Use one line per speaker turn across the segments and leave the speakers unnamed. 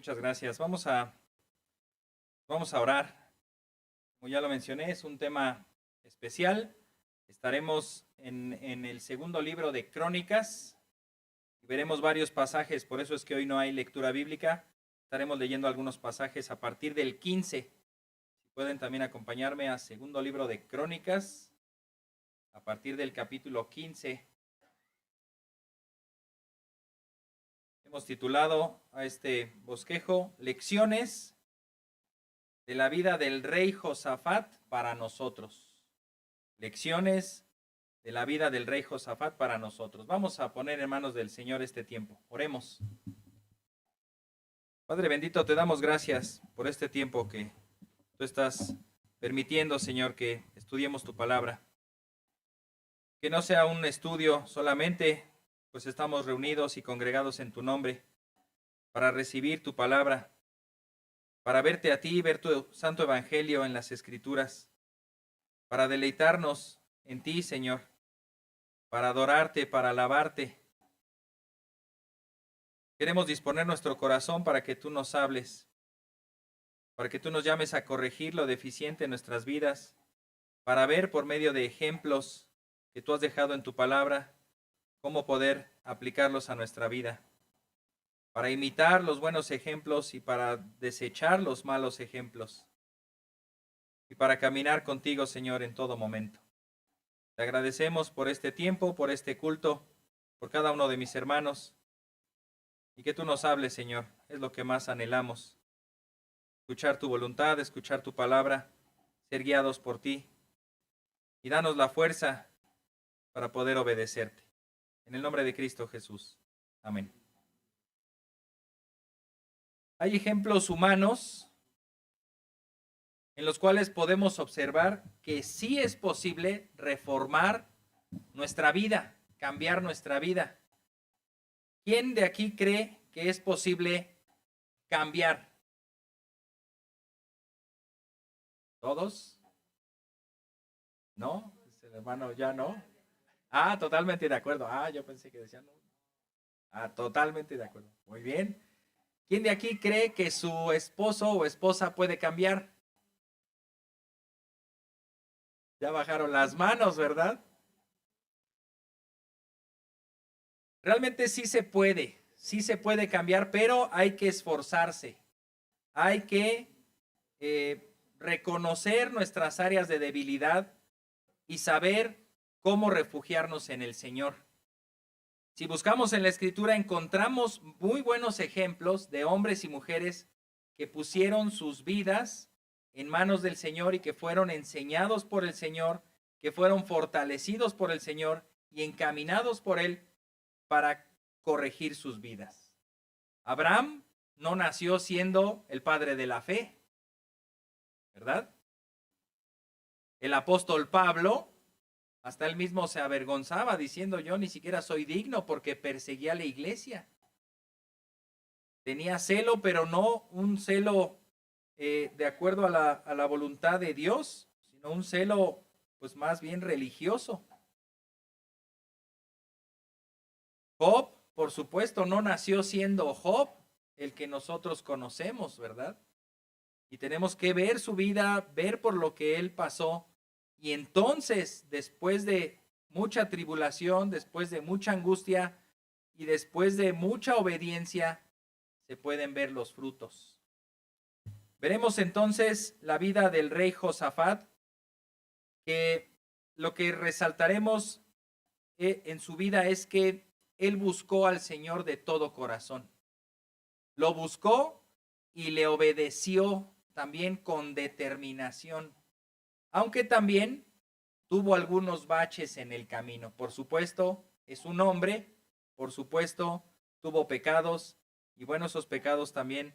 Muchas gracias. Vamos a orar. Como ya lo mencioné, es un tema especial. Estaremos en el segundo libro de Crónicas. Veremos varios pasajes, por eso es que hoy no hay lectura bíblica. Estaremos leyendo algunos pasajes a partir del 15. Si pueden también acompañarme a segundo libro de Crónicas, a partir del capítulo 15. Hemos titulado a este bosquejo Lecciones de la vida del rey Josafat para nosotros. Lecciones de la vida del rey Josafat para nosotros. Vamos a poner en manos del Señor este tiempo. Oremos. Padre bendito, te damos gracias por este tiempo que tú estás permitiendo, Señor, que estudiemos tu palabra. Que no sea un estudio solamente, pues estamos reunidos y congregados en tu nombre para recibir tu palabra, para verte a ti, ver tu santo evangelio en las Escrituras, para deleitarnos en ti, Señor, para adorarte, para alabarte. Queremos disponer nuestro corazón para que tú nos hables, para que tú nos llames a corregir lo deficiente en nuestras vidas, para ver por medio de ejemplos que tú has dejado en tu palabra, cómo poder aplicarlos a nuestra vida, para imitar los buenos ejemplos y para desechar los malos ejemplos, y para caminar contigo, Señor, en todo momento. Te agradecemos por este tiempo, por este culto, por cada uno de mis hermanos, y que tú nos hables, Señor, es lo que más anhelamos. Escuchar tu voluntad, escuchar tu palabra, ser guiados por ti, y danos la fuerza para poder obedecerte. En el nombre de Cristo Jesús. Amén. Hay ejemplos humanos en los cuales podemos observar que sí es posible reformar nuestra vida, cambiar nuestra vida. ¿Quién de aquí cree que es posible cambiar? ¿Todos? ¿No? El hermano ya no. Ah, totalmente de acuerdo. Ah, yo pensé que decían no. Ah, totalmente de acuerdo. Muy bien. ¿Quién de aquí cree que su esposo o esposa puede cambiar? Ya bajaron las manos, ¿verdad? Realmente sí se puede cambiar, pero hay que esforzarse. Hay que reconocer nuestras áreas de debilidad y saber cómo refugiarnos en el Señor. Si buscamos en la Escritura, encontramos muy buenos ejemplos de hombres y mujeres que pusieron sus vidas en manos del Señor y que fueron enseñados por el Señor, que fueron fortalecidos por el Señor y encaminados por Él para corregir sus vidas. Abraham no nació siendo el padre de la fe, ¿verdad? El apóstol Pablo, hasta él mismo se avergonzaba diciendo: yo ni siquiera soy digno, porque perseguía a la iglesia. Tenía celo, pero no un celo de acuerdo a la voluntad de Dios, sino un celo pues más bien religioso. Job, por supuesto, no nació siendo Job el que nosotros conocemos, ¿verdad? Y tenemos que ver su vida, ver por lo que él pasó. Y entonces, después de mucha tribulación, después de mucha angustia y después de mucha obediencia, se pueden ver los frutos. Veremos entonces la vida del rey Josafat, que lo que resaltaremos en su vida es que él buscó al Señor de todo corazón. Lo buscó y le obedeció también con determinación, aunque también tuvo algunos baches en el camino. Por supuesto, es un hombre, por supuesto, tuvo pecados, y bueno, esos pecados también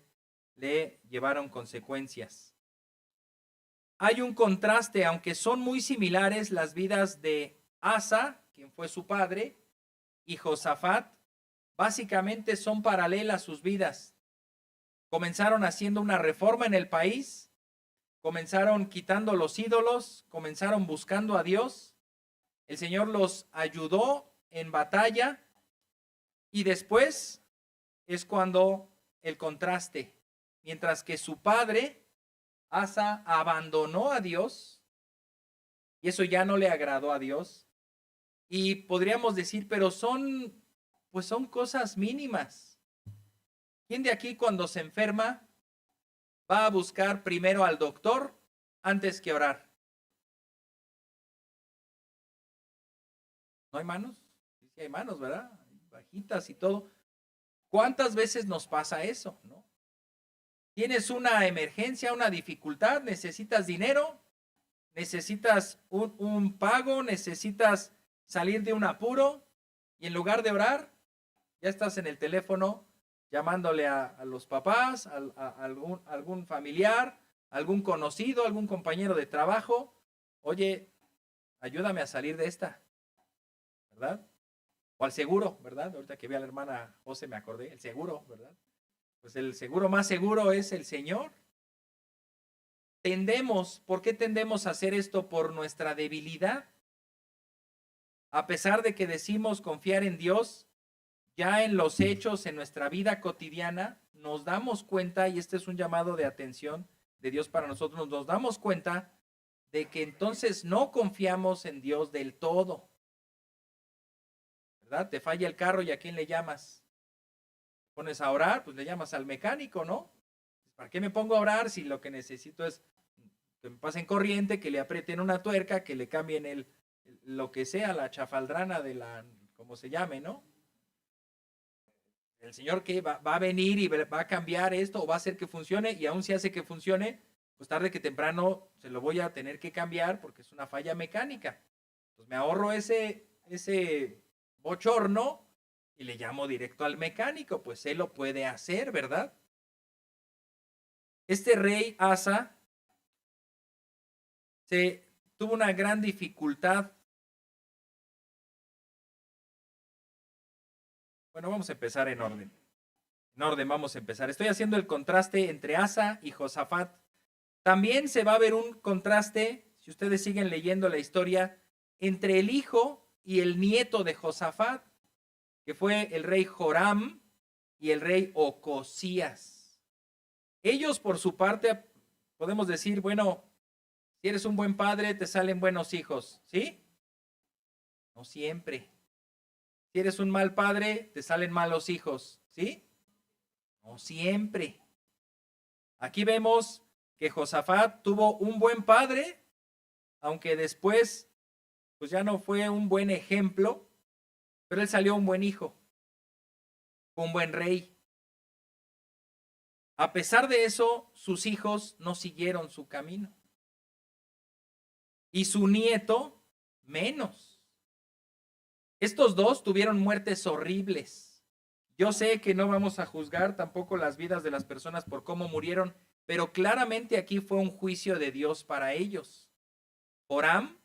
le llevaron consecuencias. Hay un contraste, aunque son muy similares las vidas de Asa, quien fue su padre, y Josafat, básicamente son paralelas sus vidas. Comenzaron haciendo una reforma en el país, comenzaron quitando los ídolos, comenzaron buscando a Dios. El Señor los ayudó en batalla y después es cuando el contraste. Mientras que su padre, Asa, abandonó a Dios, y eso ya no le agradó a Dios. Y podríamos decir, pero pues son cosas mínimas. ¿Quién de aquí cuando se enferma va a buscar primero al doctor antes que orar? ¿No hay manos? Sí hay manos, ¿verdad? Bajitas y todo. ¿Cuántas veces nos pasa eso, no? Tienes una emergencia, una dificultad, necesitas dinero, necesitas un pago, necesitas salir de un apuro, y en lugar de orar, ya estás en el teléfono llamándole a los papás, a algún familiar, algún conocido, algún compañero de trabajo. Oye, ayúdame a salir de esta, ¿verdad? O al seguro, ¿verdad? Ahorita que vi a la hermana José me acordé, el seguro, ¿verdad? Pues el seguro más seguro es el Señor. ¿Por qué tendemos a hacer esto? Por nuestra debilidad. A pesar de que decimos confiar en Dios, ya en los hechos, en nuestra vida cotidiana, nos damos cuenta, y este es un llamado de atención de Dios para nosotros, nos damos cuenta de que entonces no confiamos en Dios del todo. ¿Verdad? Te falla el carro y ¿a quién le llamas? ¿Te pones a orar? Pues le llamas al mecánico, ¿no? ¿Para qué me pongo a orar si lo que necesito es que me pasen corriente, que le aprieten una tuerca, que le cambien lo que sea, la chafaldrana como se llame, ¿no? El Señor que va a venir y va a cambiar esto o va a hacer que funcione, y aún si hace que funcione, pues tarde que temprano se lo voy a tener que cambiar porque es una falla mecánica. Pues me ahorro ese bochorno y le llamo directo al mecánico, pues él lo puede hacer, ¿verdad? Este rey Asa tuvo una gran dificultad. Bueno, vamos a empezar en orden. En orden, vamos a empezar. Estoy haciendo el contraste entre Asa y Josafat. También se va a ver un contraste, si ustedes siguen leyendo la historia, entre el hijo y el nieto de Josafat, que fue el rey Joram y el rey Ocosías. Ellos, por su parte, podemos decir, bueno, si eres un buen padre, te salen buenos hijos, ¿sí? No siempre. Si eres un mal padre, te salen malos hijos, ¿sí? No siempre. Aquí vemos que Josafat tuvo un buen padre, aunque después, pues ya no fue un buen ejemplo, pero él salió un buen hijo, un buen rey. A pesar de eso, sus hijos no siguieron su camino. Y su nieto, menos. Estos dos tuvieron muertes horribles. Yo sé que no vamos a juzgar tampoco las vidas de las personas por cómo murieron, pero claramente aquí fue un juicio de Dios para ellos. Joram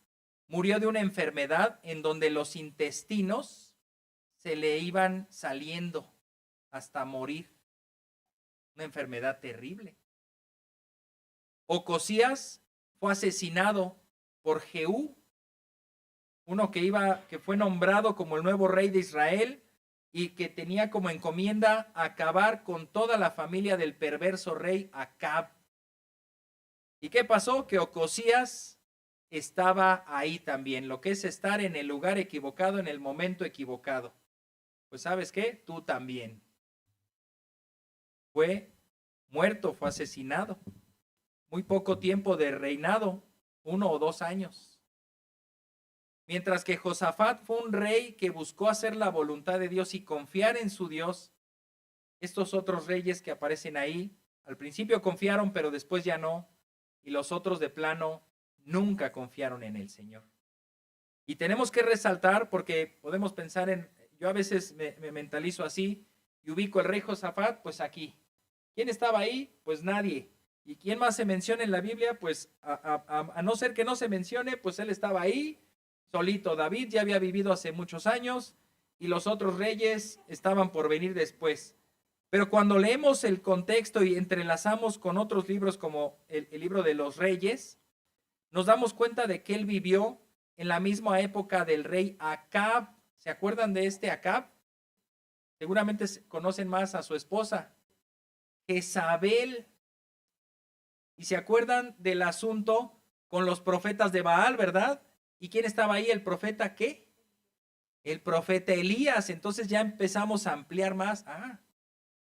murió de una enfermedad en donde los intestinos se le iban saliendo hasta morir. Una enfermedad terrible. Ocosías fue asesinado por Jehú, uno que fue nombrado como el nuevo rey de Israel y que tenía como encomienda acabar con toda la familia del perverso rey Acab. ¿Y qué pasó? Que Ocosías estaba ahí también, lo que es estar en el lugar equivocado en el momento equivocado. Pues ¿sabes qué? Tú también. Fue muerto, fue asesinado. Muy poco tiempo de reinado, 1 o 2 años. Mientras que Josafat fue un rey que buscó hacer la voluntad de Dios y confiar en su Dios, estos otros reyes que aparecen ahí, al principio confiaron, pero después ya no, y los otros de plano nunca confiaron en el Señor. Y tenemos que resaltar, porque podemos pensar yo a veces me mentalizo así, y ubico el rey Josafat, pues aquí. ¿Quién estaba ahí? Pues nadie. ¿Y quién más se menciona en la Biblia? Pues a no ser que no se mencione, pues él estaba ahí, solito. David ya había vivido hace muchos años y los otros reyes estaban por venir después. Pero cuando leemos el contexto y entrelazamos con otros libros como el libro de los reyes, nos damos cuenta de que él vivió en la misma época del rey Acab. ¿Se acuerdan de este Acab? Seguramente conocen más a su esposa. Jezabel. Y se acuerdan del asunto con los profetas de Baal, ¿verdad? ¿Y quién estaba ahí? ¿El profeta qué? El profeta Elías. Entonces ya empezamos a ampliar más.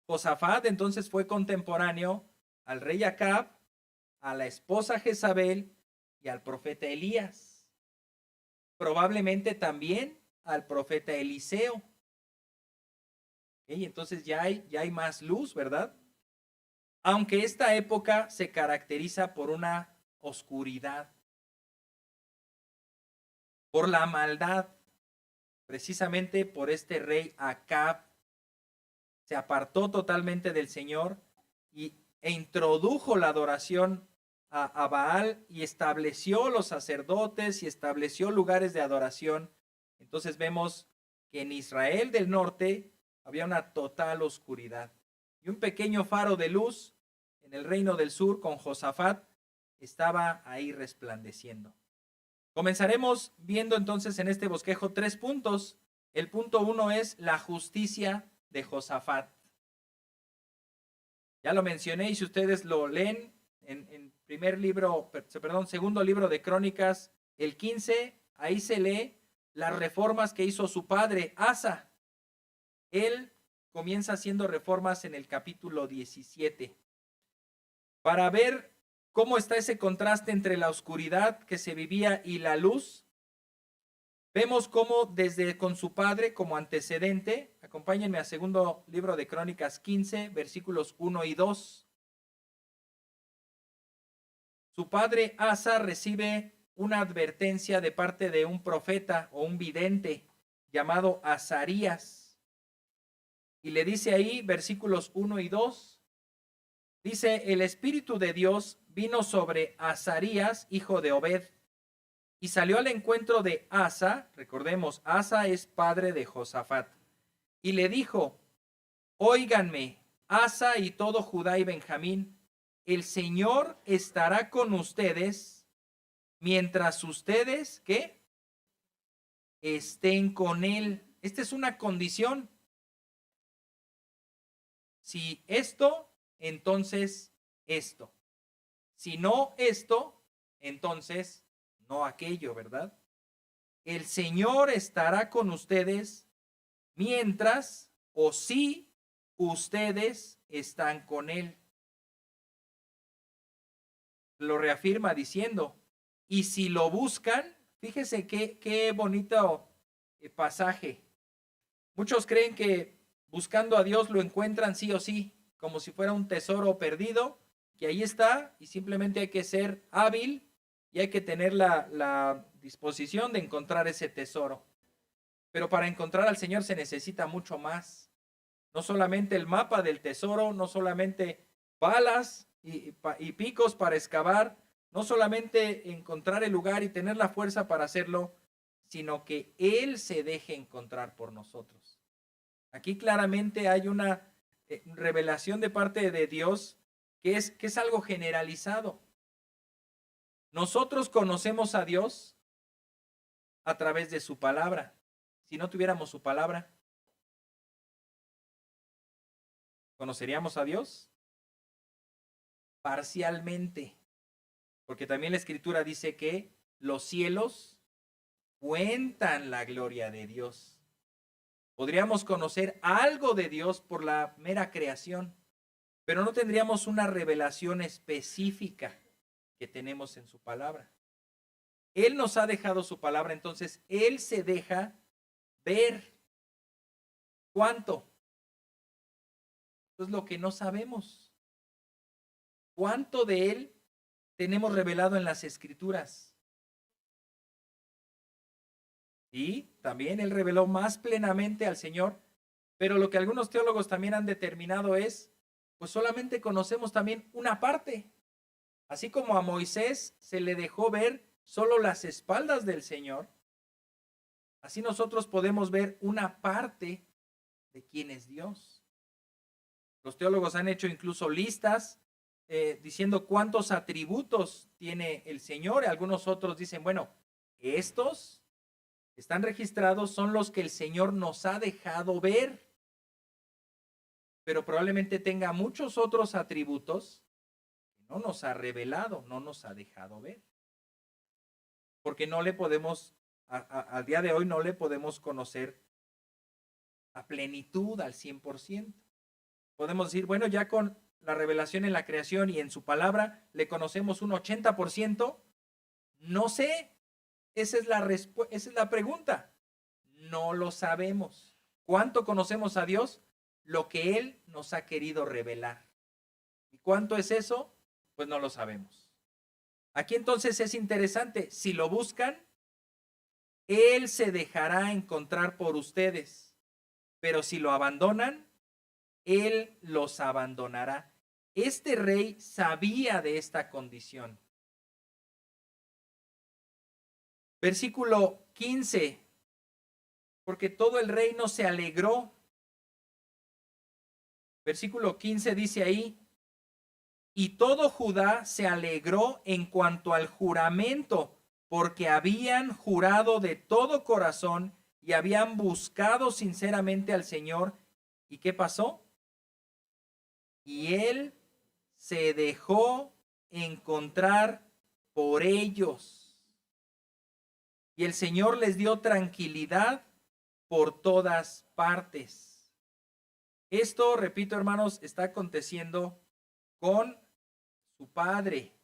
Josafat entonces fue contemporáneo al rey Acab, a la esposa Jezabel y al profeta Elías. Probablemente también al profeta Eliseo. ¿Okay? Entonces ya hay más luz, ¿verdad? Aunque esta época se caracteriza por una oscuridad, por la maldad, precisamente por este rey Acab. Se apartó totalmente del Señor e introdujo la adoración a Baal y estableció los sacerdotes y estableció lugares de adoración. Entonces vemos que en Israel del norte había una total oscuridad. Y un pequeño faro de luz en el reino del sur con Josafat estaba ahí resplandeciendo. Comenzaremos viendo entonces en este bosquejo 3 puntos. El punto 1 es la justicia de Josafat. Ya lo mencioné y si ustedes lo leen en segundo libro de Crónicas, el 15, ahí se lee las reformas que hizo su padre Asa. Él comienza haciendo reformas en el capítulo 17. Para ver cómo está ese contraste entre la oscuridad que se vivía y la luz, vemos cómo desde con su padre como antecedente, acompáñenme a segundo libro de Crónicas 15, versículos 1 y 2. Su padre Asa recibe una advertencia de parte de un profeta o un vidente llamado Azarías. Y le dice ahí, versículos 1 y 2, dice, el Espíritu de Dios vino sobre Azarías, hijo de Obed, y salió al encuentro de Asa, recordemos, Asa es padre de Josafat, y le dijo, óiganme, Asa y todo Judá y Benjamín, el Señor estará con ustedes mientras ustedes, ¿qué? Estén con Él. Esta es una condición. Si esto, entonces esto. Si no esto, entonces no aquello, ¿verdad? El Señor estará con ustedes mientras o si ustedes están con Él. Lo reafirma diciendo, y si lo buscan, fíjese qué bonito pasaje. Muchos creen que buscando a Dios lo encuentran sí o sí, como si fuera un tesoro perdido, que ahí está y simplemente hay que ser hábil y hay que tener la disposición de encontrar ese tesoro. Pero para encontrar al Señor se necesita mucho más. No solamente el mapa del tesoro, no solamente balas y picos para excavar, no solamente encontrar el lugar y tener la fuerza para hacerlo, sino que Él se deje encontrar por nosotros. Aquí claramente hay una revelación de parte de Dios que es algo generalizado. Nosotros conocemos a Dios a través de su palabra. Si no tuviéramos su palabra, ¿conoceríamos a Dios? Parcialmente, porque también la Escritura dice que los cielos cuentan la gloria de Dios. Podríamos conocer algo de Dios por la mera creación, pero no tendríamos una revelación específica que tenemos en su palabra. Él nos ha dejado su palabra, entonces Él se deja ver. ¿Cuánto? Eso es lo que no sabemos. ¿Cuánto de Él tenemos revelado en las Escrituras? Y también Él reveló más plenamente al Señor, pero lo que algunos teólogos también han determinado es, pues solamente conocemos también una parte. Así como a Moisés se le dejó ver solo las espaldas del Señor, así nosotros podemos ver una parte de quién es Dios. Los teólogos han hecho incluso listas diciendo cuántos atributos tiene el Señor. Algunos otros dicen, bueno, estos están registrados, son los que el Señor nos ha dejado ver. pero probablemente tenga muchos otros atributos que no nos ha revelado, no nos ha dejado ver. Porque no le podemos, al día de hoy no le podemos conocer a plenitud al 100%. Podemos decir, bueno, ya con la revelación en la creación y en su palabra le conocemos un 80%. No sé, esa es la pregunta. No lo sabemos. ¿Cuánto conocemos a Dios? Lo que Él nos ha querido revelar. ¿Y cuánto es eso? Pues no lo sabemos. Aquí entonces es interesante, si lo buscan, Él se dejará encontrar por ustedes, pero si lo abandonan, Él los abandonará. Este rey sabía de esta condición. Versículo 15, porque todo el reino se alegró. Versículo 15 dice ahí, y todo Judá se alegró en cuanto al juramento, porque habían jurado de todo corazón y habían buscado sinceramente al Señor. ¿Y qué pasó? Y Él se dejó encontrar por ellos. Y el Señor les dio tranquilidad por todas partes. Esto, repito, hermanos, está aconteciendo con su padre.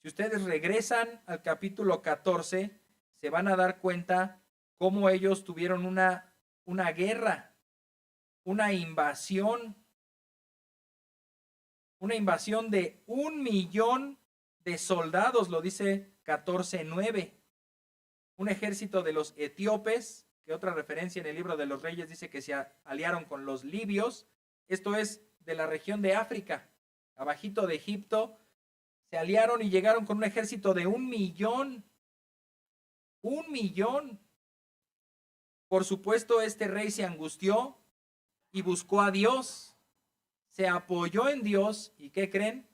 Si ustedes regresan al capítulo 14, se van a dar cuenta cómo ellos tuvieron una guerra, una invasión de 1,000,000 de soldados, lo dice 14:9. Un ejército de los etíopes, que otra referencia en el libro de los Reyes dice que se aliaron con los libios. Esto es de la región de África, abajito de Egipto. Se aliaron y llegaron con un ejército de 1,000,000. 1,000,000. Por supuesto, este rey se angustió y buscó a Dios. Se apoyó en Dios. ¿Y qué creen?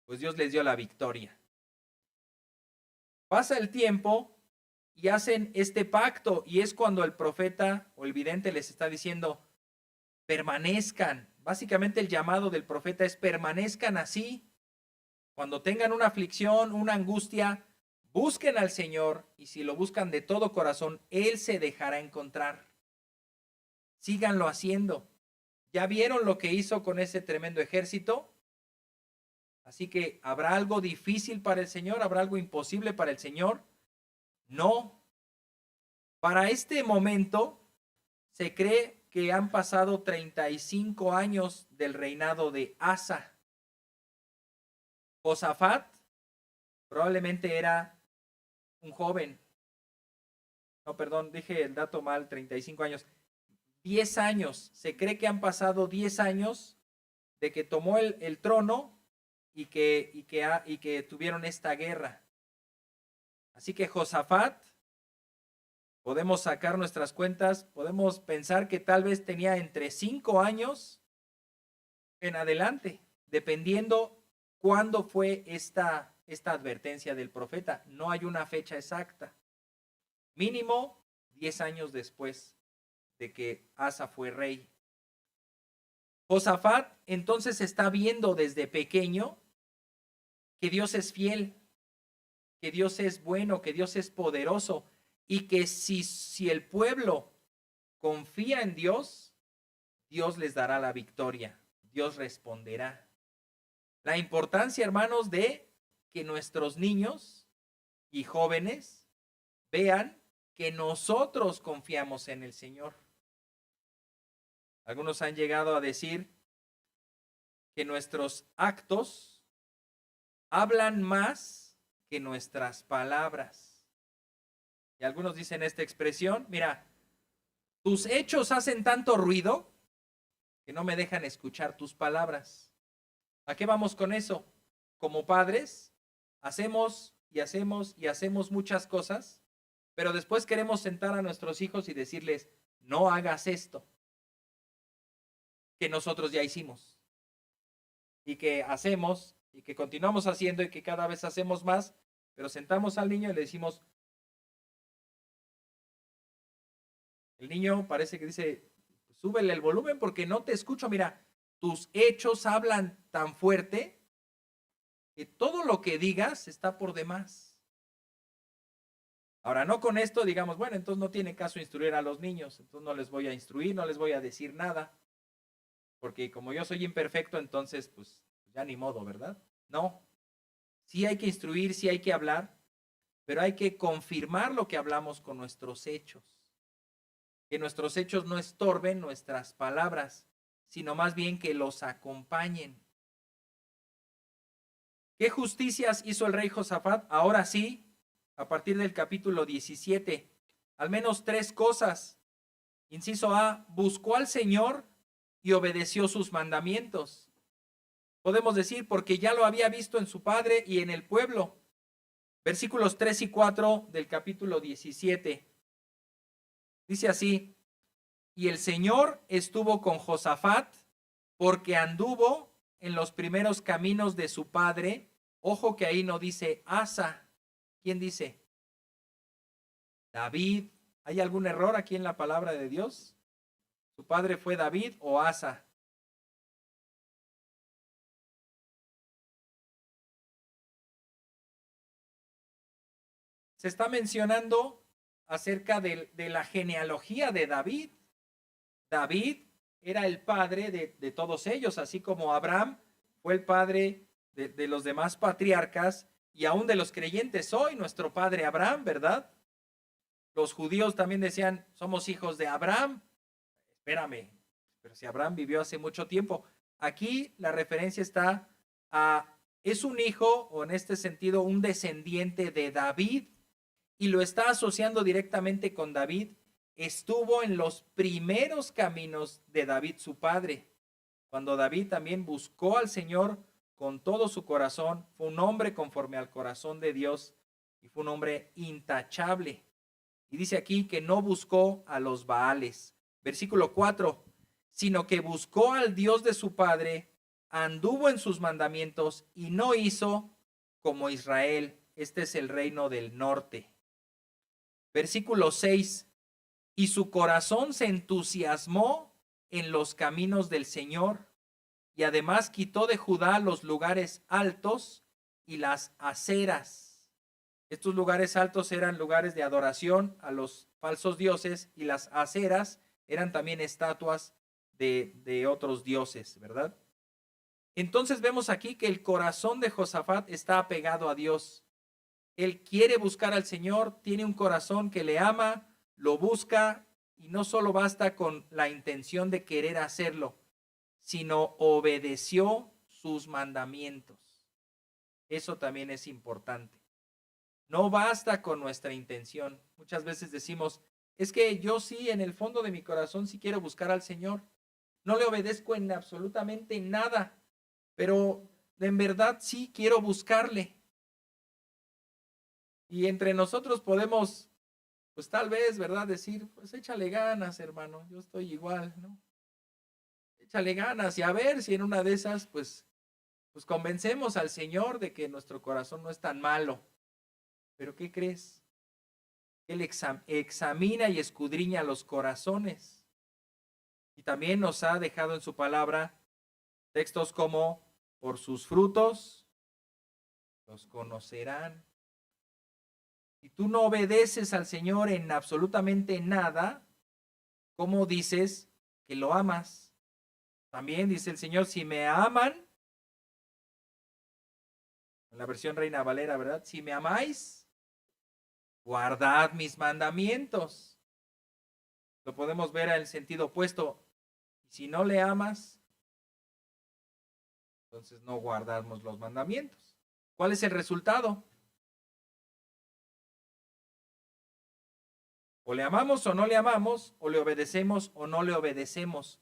Pues Dios les dio la victoria. Pasa el tiempo y hacen este pacto, y es cuando el profeta o el vidente les está diciendo, permanezcan. Básicamente el llamado del profeta es permanezcan así. Cuando tengan una aflicción, una angustia, busquen al Señor, y si lo buscan de todo corazón, Él se dejará encontrar. Síganlo haciendo. ¿Ya vieron lo que hizo con ese tremendo ejército? Así que, ¿habrá algo difícil para el Señor? ¿Habrá algo imposible para el Señor? No. Para este momento, se cree que han pasado 35 años del reinado de Asa. Josafat probablemente era un joven. No, perdón, dije el dato mal, 35 años. 10 años. Se cree que han pasado 10 años de que tomó el trono y que tuvieron esta guerra. Así que Josafat, podemos sacar nuestras cuentas, podemos pensar que tal vez tenía entre 5 años en adelante, dependiendo cuándo fue esta advertencia del profeta. No hay una fecha exacta. Mínimo 10 años después de que Asa fue rey. Josafat entonces está viendo desde pequeño que Dios es fiel, que Dios es bueno, que Dios es poderoso, y que si el pueblo confía en Dios, Dios les dará la victoria, Dios responderá. La importancia, hermanos, de que nuestros niños y jóvenes vean que nosotros confiamos en el Señor. Algunos han llegado a decir que nuestros actos hablan más que nuestras palabras. Y algunos dicen esta expresión, mira, tus hechos hacen tanto ruido que no me dejan escuchar tus palabras. ¿A qué vamos con eso? Como padres, hacemos y hacemos y hacemos muchas cosas, pero después queremos sentar a nuestros hijos y decirles, no hagas esto que nosotros ya hicimos y que hacemos y que continuamos haciendo y que cada vez hacemos más, pero sentamos al niño y le decimos, el niño parece que dice, pues súbele el volumen porque no te escucho. Mira, tus hechos hablan tan fuerte que todo lo que digas está por demás. Ahora, no con esto digamos, bueno, entonces no tiene caso instruir a los niños, entonces no les voy a instruir, no les voy a decir nada, porque como yo soy imperfecto, entonces pues ya ni modo, ¿verdad? No, sí hay que instruir, sí hay que hablar, pero hay que confirmar lo que hablamos con nuestros hechos. Que nuestros hechos no estorben nuestras palabras, sino más bien que los acompañen. ¿Qué justicias hizo el rey Josafat? Ahora sí, a partir del capítulo 17, al menos 3 cosas. Inciso A, buscó al Señor y obedeció sus mandamientos. Podemos decir, porque ya lo había visto en su padre y en el pueblo. Versículos 3 y 4 del capítulo 17. Dice así, y el Señor estuvo con Josafat porque anduvo en los primeros caminos de su padre. Ojo que ahí no dice Asa. ¿Quién dice? David. ¿Hay algún error aquí en la palabra de Dios? ¿Su padre fue David o Asa? Se está mencionando acerca de la genealogía de David. David era el padre de todos ellos, así como Abraham fue el padre de los demás patriarcas y aún de los creyentes hoy, nuestro padre Abraham, ¿verdad? Los judíos también decían, somos hijos de Abraham. Espérame, pero si Abraham vivió hace mucho tiempo. Aquí la referencia está a, es un hijo, o en este sentido, un descendiente de David, y lo está asociando directamente con David. Estuvo en los primeros caminos de David, su padre. Cuando David también buscó al Señor con todo su corazón, fue un hombre conforme al corazón de Dios y fue un hombre intachable. Y dice aquí que no buscó a los Baales. Versículo 4, sino que buscó al Dios de su padre, anduvo en sus mandamientos y no hizo como Israel. Este es el reino del norte. Versículo 6, y su corazón se entusiasmó en los caminos del Señor, y además quitó de Judá los lugares altos y las aceras. Estos lugares altos eran lugares de adoración a los falsos dioses, y las aceras eran también estatuas de otros dioses, ¿verdad? Entonces vemos aquí que el corazón de Josafat está apegado a Dios. Él quiere buscar al Señor, tiene un corazón que le ama, lo busca, y no solo basta con la intención de querer hacerlo, sino obedeció sus mandamientos. Eso también es importante. No basta con nuestra intención. Muchas veces decimos, es que yo sí, en el fondo de mi corazón sí quiero buscar al Señor. No le obedezco en absolutamente nada, pero en verdad sí quiero buscarle. Y entre nosotros podemos, pues tal vez, ¿verdad? Decir, pues échale ganas, hermano, yo estoy igual, ¿no? Échale ganas y a ver si en una de esas, pues convencemos al Señor de que nuestro corazón no es tan malo. Pero ¿qué crees? Él examina y escudriña los corazones. Y también nos ha dejado en su palabra textos como, por sus frutos los conocerán. Si tú no obedeces al Señor en absolutamente nada, ¿cómo dices que lo amas? También dice el Señor, si me aman, en la versión Reina Valera, ¿verdad? Si me amáis, guardad mis mandamientos. Lo podemos ver en el sentido opuesto. Si no le amas, entonces no guardamos los mandamientos. ¿Cuál es el resultado? O le amamos o no le amamos, o le obedecemos o no le obedecemos.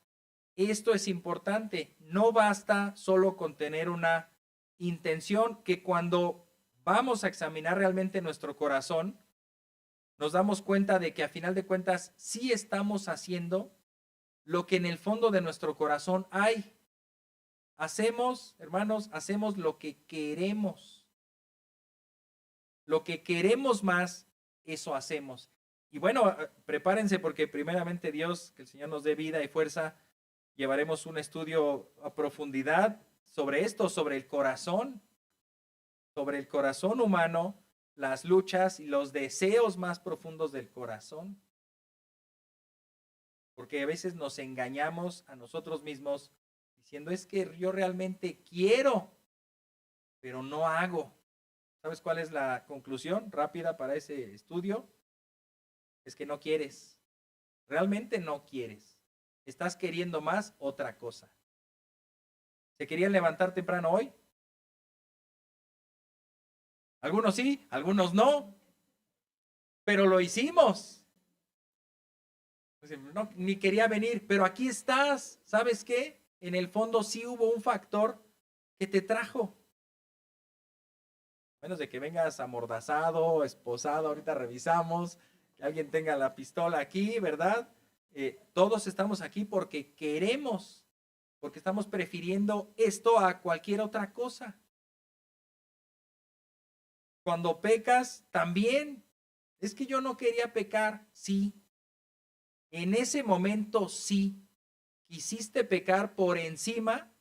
Esto es importante. No basta solo con tener una intención, que cuando vamos a examinar realmente nuestro corazón, nos damos cuenta de que a final de cuentas sí estamos haciendo lo que en el fondo de nuestro corazón hay. Hacemos, hermanos, hacemos lo que queremos. Lo que queremos más, eso hacemos. Y bueno, prepárense porque primeramente Dios, que el Señor nos dé vida y fuerza, llevaremos un estudio a profundidad sobre esto, sobre el corazón humano, las luchas y los deseos más profundos del corazón. Porque a veces nos engañamos a nosotros mismos diciendo, es que yo realmente quiero, pero no hago. ¿Sabes cuál es la conclusión rápida para ese estudio? Es que no quieres. Realmente no quieres. Estás queriendo más otra cosa. ¿Se querían levantar temprano hoy? Algunos sí, algunos no, pero lo hicimos. No, ni quería venir, pero aquí estás. ¿Sabes qué? En el fondo sí hubo un factor que te trajo. A menos de que vengas amordazado, esposado, ahorita revisamos, que alguien tenga la pistola aquí, ¿verdad? Todos estamos aquí porque queremos, porque estamos prefiriendo esto a cualquier otra cosa. Cuando pecas, también, es que yo no quería pecar, sí. En ese momento, sí. Quisiste pecar por encima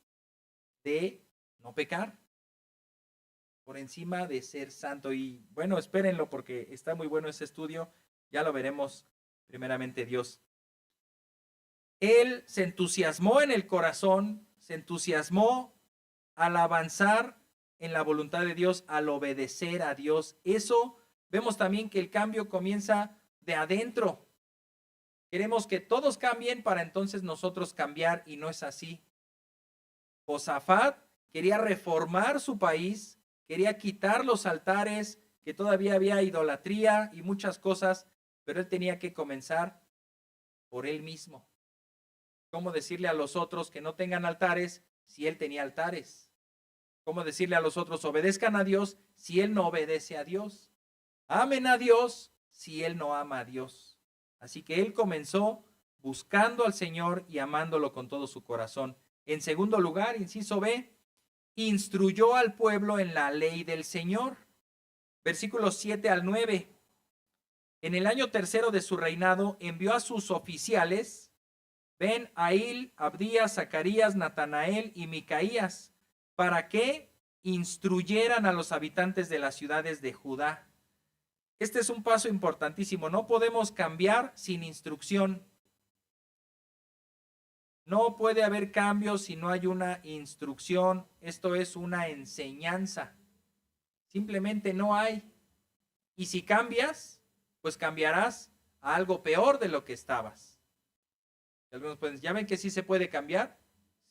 de no pecar, por encima de ser santo. Y bueno, espérenlo porque está muy bueno ese estudio. Ya lo veremos primeramente Dios. Él se entusiasmó en el corazón, se entusiasmó al avanzar en la voluntad de Dios, al obedecer a Dios. Eso vemos también que el cambio comienza de adentro. Queremos que todos cambien para entonces nosotros cambiar y no es así. Josafat quería reformar su país, quería quitar los altares, que todavía había idolatría y muchas cosas, pero él tenía que comenzar por él mismo. ¿Cómo decirle a los otros que no tengan altares si él tenía altares? ¿Cómo decirle a los otros obedezcan a Dios si él no obedece a Dios? Amen a Dios si él no ama a Dios. Así que él comenzó buscando al Señor y amándolo con todo su corazón. En segundo lugar, inciso B, instruyó al pueblo en la ley del Señor. Versículos 7 al 9. En el año tercero de su reinado envió a sus oficiales Ben Ahil, Abdías, Zacarías, Natanael y Micaías, para que instruyeran a los habitantes de las ciudades de Judá. Este es un paso importantísimo. No podemos cambiar sin instrucción. No puede haber cambios si no hay una instrucción. Esto es una enseñanza. Simplemente no hay. Y si cambias, pues cambiarás a algo peor de lo que estabas. Algunos pueden decir, ¿ya ven que sí se puede cambiar?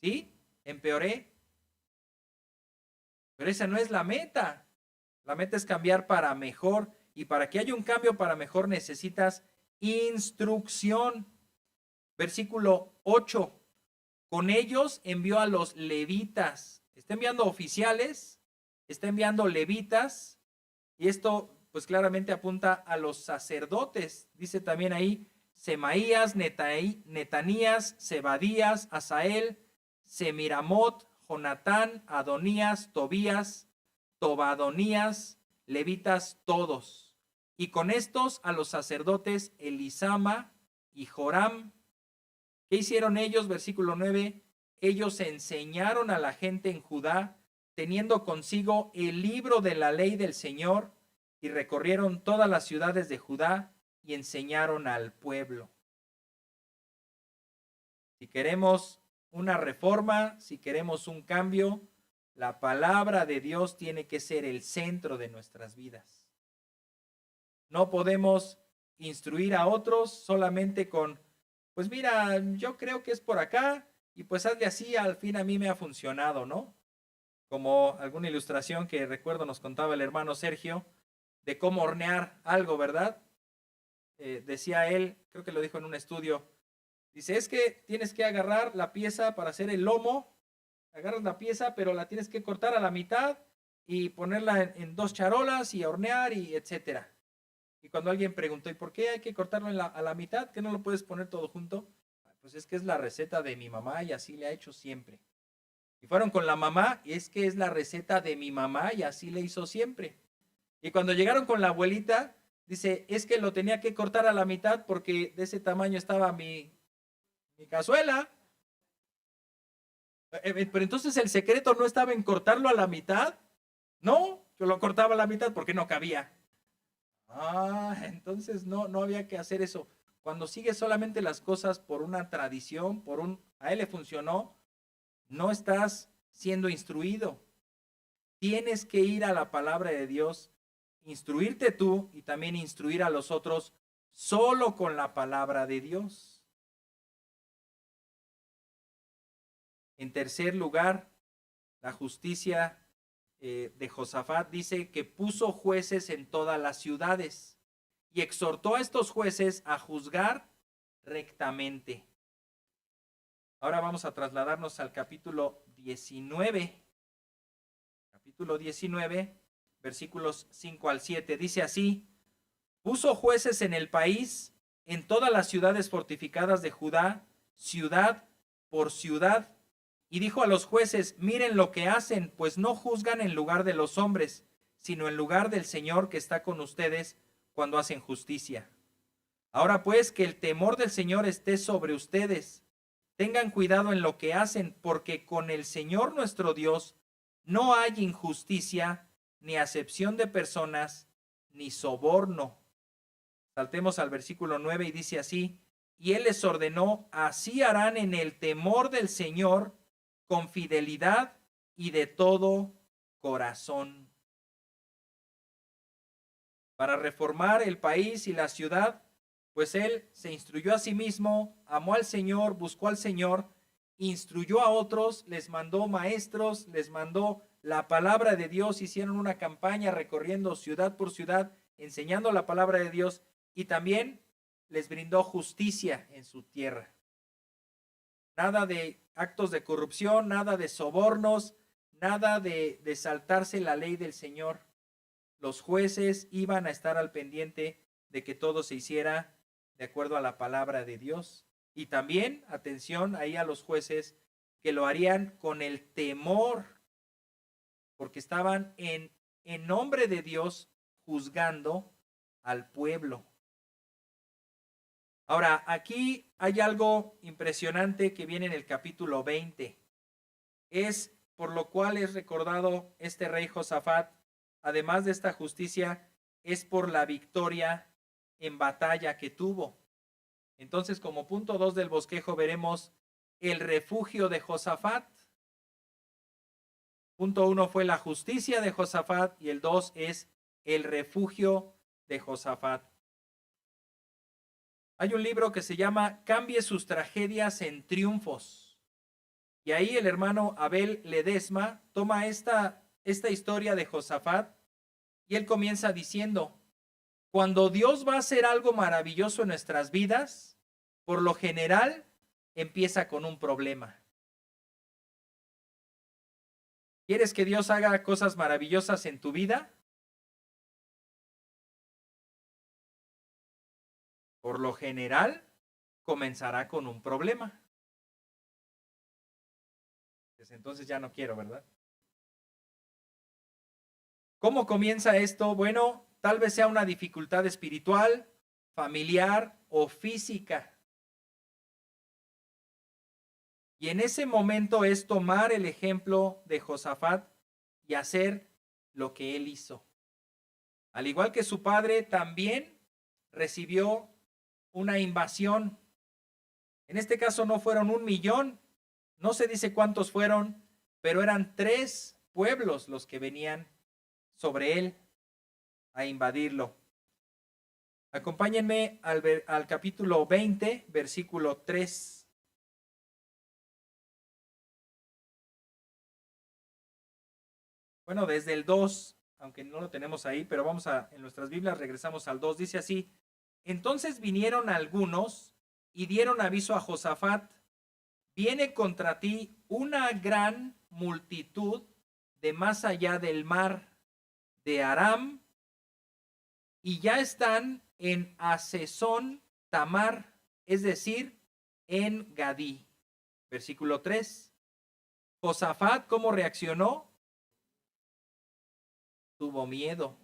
¿Sí? Empeoré. Pero esa no es la meta. La meta es cambiar para mejor. Y para que haya un cambio para mejor necesitas instrucción. Versículo 8. Con ellos envió a los levitas. Está enviando oficiales, está enviando levitas. Y esto pues claramente apunta a los sacerdotes. Dice también ahí Semaías, Netanías, Zebadías, Asael, Semiramot, Jonatán, Adonías, Tobías, Tobadonías, levitas todos. Y con estos a los sacerdotes Elisama y Joram. ¿Qué hicieron ellos? Versículo 9. Ellos enseñaron a la gente en Judá, teniendo consigo el libro de la ley del Señor, y recorrieron todas las ciudades de Judá y enseñaron al pueblo. Si queremos una reforma, si queremos un cambio, la palabra de Dios tiene que ser el centro de nuestras vidas. No podemos instruir a otros solamente con, pues mira, yo creo que es por acá y pues hazle así, al fin a mí me ha funcionado, ¿no? Como alguna ilustración que recuerdo nos contaba el hermano Sergio de cómo hornear algo, ¿verdad? Decía él, creo que lo dijo en un estudio, dice, es que tienes que agarrar la pieza para hacer el lomo, agarras la pieza, pero la tienes que cortar a la mitad y ponerla en dos charolas y hornear y etcétera. Y cuando alguien preguntó, ¿y por qué hay que cortarlo a la mitad? ¿Que no lo puedes poner todo junto? Pues es que es la receta de mi mamá y así le ha hecho siempre. Y fueron con la mamá, y es que es la receta de mi mamá y así le hizo siempre. Y cuando llegaron con la abuelita, Dice, es que lo tenía que cortar a la mitad porque de ese tamaño estaba mi cazuela. Pero entonces el secreto no estaba en cortarlo a la mitad. No, yo lo cortaba a la mitad porque no cabía. Ah, entonces no había que hacer eso. Cuando sigues solamente las cosas por una tradición, a él le funcionó, no estás siendo instruido. Tienes que ir a la palabra de Dios, instruirte tú y también instruir a los otros solo con la palabra de Dios. En tercer lugar, la justicia de Josafat dice que puso jueces en todas las ciudades y exhortó a estos jueces a juzgar rectamente. Ahora vamos a trasladarnos al capítulo 19. Capítulo 19, versículos 5 al 7. Dice así: puso jueces en el país, en todas las ciudades fortificadas de Judá, ciudad por ciudad, y dijo a los jueces: miren lo que hacen, pues no juzgan en lugar de los hombres, sino en lugar del Señor que está con ustedes cuando hacen justicia. Ahora pues, que el temor del Señor esté sobre ustedes. Tengan cuidado en lo que hacen, porque con el Señor nuestro Dios no hay injusticia, ni acepción de personas, ni soborno. Saltemos al versículo 9 y dice así: y él les ordenó, así harán en el temor del Señor, con fidelidad y de todo corazón. Para reformar el país y la ciudad, pues él se instruyó a sí mismo, amó al Señor, buscó al Señor, instruyó a otros, les mandó maestros, les mandó la palabra de Dios, hicieron una campaña recorriendo ciudad por ciudad, enseñando la palabra de Dios, y también les brindó justicia en su tierra. Nada de actos de corrupción, nada de sobornos, nada de saltarse la ley del Señor. Los jueces iban a estar al pendiente de que todo se hiciera de acuerdo a la palabra de Dios. Y también, atención ahí a los jueces, que lo harían con el temor, porque estaban en nombre de Dios juzgando al pueblo. Ahora, aquí hay algo impresionante que viene en el capítulo 20. Es por lo cual es recordado este rey Josafat, además de esta justicia, es por la victoria en batalla que tuvo. Entonces, como punto 2 del bosquejo, veremos el refugio de Josafat. Punto 1 fue la justicia de Josafat y el 2 es el refugio de Josafat. Hay un libro que se llama Cambie sus tragedias en triunfos. Y ahí el hermano Abel Ledesma toma esta historia de Josafat y él comienza diciendo: cuando Dios va a hacer algo maravilloso en nuestras vidas, por lo general empieza con un problema. ¿Quieres que Dios haga cosas maravillosas en tu vida? Por lo general comenzará con un problema. Pues entonces ya no quiero, ¿verdad? ¿Cómo comienza esto? Bueno, tal vez sea una dificultad espiritual, familiar o física. Y en ese momento es tomar el ejemplo de Josafat y hacer lo que él hizo. Al igual que su padre, también recibió una invasión. En este caso no fueron 1,000,000, no se dice cuántos fueron, pero eran 3 pueblos los que venían sobre él a invadirlo. Acompáñenme al capítulo 20, versículo 3. Bueno, desde el 2, aunque no lo tenemos ahí, pero en nuestras Biblias regresamos al 2, dice así: entonces vinieron algunos y dieron aviso a Josafat: viene contra ti una gran multitud de más allá del mar, de Aram, y ya están en Hasezón Tamar, es decir, en Gadí. Versículo 3. Josafat, ¿cómo reaccionó? Tuvo miedo.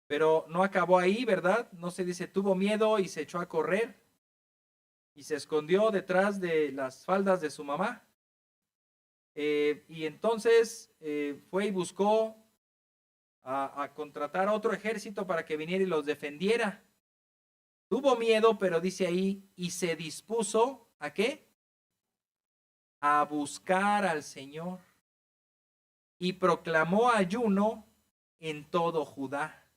Pero no acabó ahí, ¿verdad? No se dice, tuvo miedo y se echó a correr y se escondió detrás de las faldas de su mamá. Y entonces fue y buscó a contratar a otro ejército para que viniera y los defendiera. Tuvo miedo, pero dice ahí, y se dispuso, ¿a qué? A buscar al Señor. Y proclamó ayuno en todo Judá.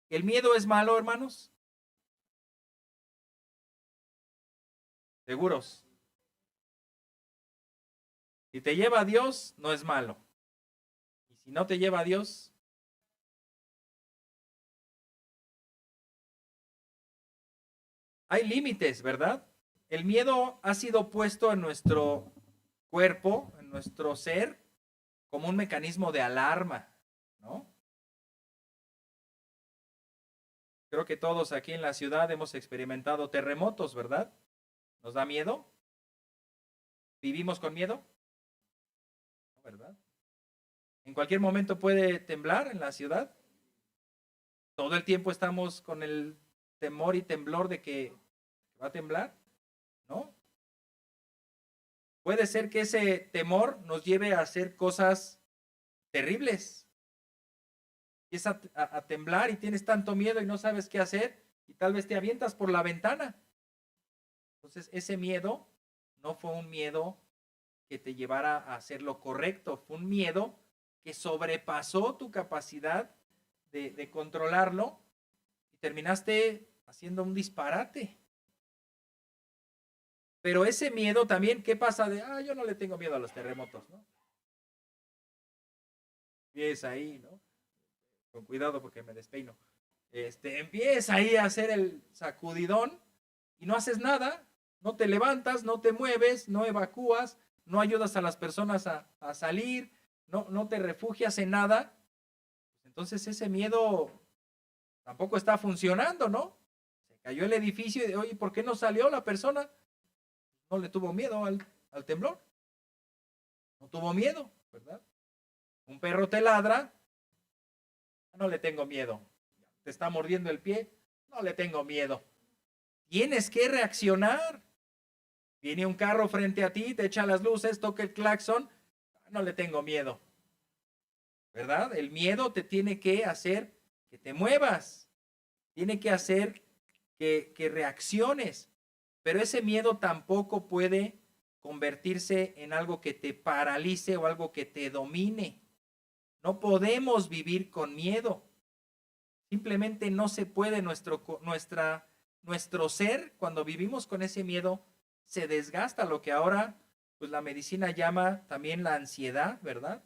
¿El miedo es malo, hermanos? Seguros. Si te lleva a Dios, no es malo. Y si no te lleva a Dios, hay límites, ¿verdad? El miedo ha sido puesto en nuestro cuerpo, en nuestro ser, como un mecanismo de alarma, ¿no? Creo que todos aquí en la ciudad hemos experimentado terremotos, ¿verdad? ¿Nos da miedo? ¿Vivimos con miedo? ¿Verdad? En cualquier momento puede temblar en la ciudad. Todo el tiempo estamos con el temor y temblor de que va a temblar, ¿no? Puede ser que ese temor nos lleve a hacer cosas terribles. Empieza a temblar y tienes tanto miedo y no sabes qué hacer y tal vez te avientas por la ventana. Entonces ese miedo no fue un miedo que te llevara a hacer lo correcto, fue un miedo que sobrepasó tu capacidad de controlarlo y terminaste haciendo un disparate. Pero ese miedo también, ¿qué pasa? Yo no le tengo miedo a los terremotos, ¿no? Empieza ahí, ¿no? Con cuidado porque me despeino. Empieza ahí a hacer el sacudidón y no haces nada, no te levantas, no te mueves, no evacúas, no ayudas a las personas a salir, no te refugias en nada. Entonces ese miedo tampoco está funcionando, ¿no? Se cayó el edificio y, oye, ¿por qué no salió la persona? No le tuvo miedo al temblor. No tuvo miedo, ¿verdad? Un perro te ladra, no le tengo miedo. Te está mordiendo el pie, no le tengo miedo. Tienes que reaccionar. Viene un carro frente a ti, te echa las luces, toca el claxon, no le tengo miedo. ¿Verdad? El miedo te tiene que hacer que te muevas, tiene que hacer que reacciones, pero ese miedo tampoco puede convertirse en algo que te paralice o algo que te domine. No podemos vivir con miedo. Simplemente no se puede nuestro ser, cuando vivimos con ese miedo, se desgasta, lo que ahora pues la medicina llama también la ansiedad, ¿verdad?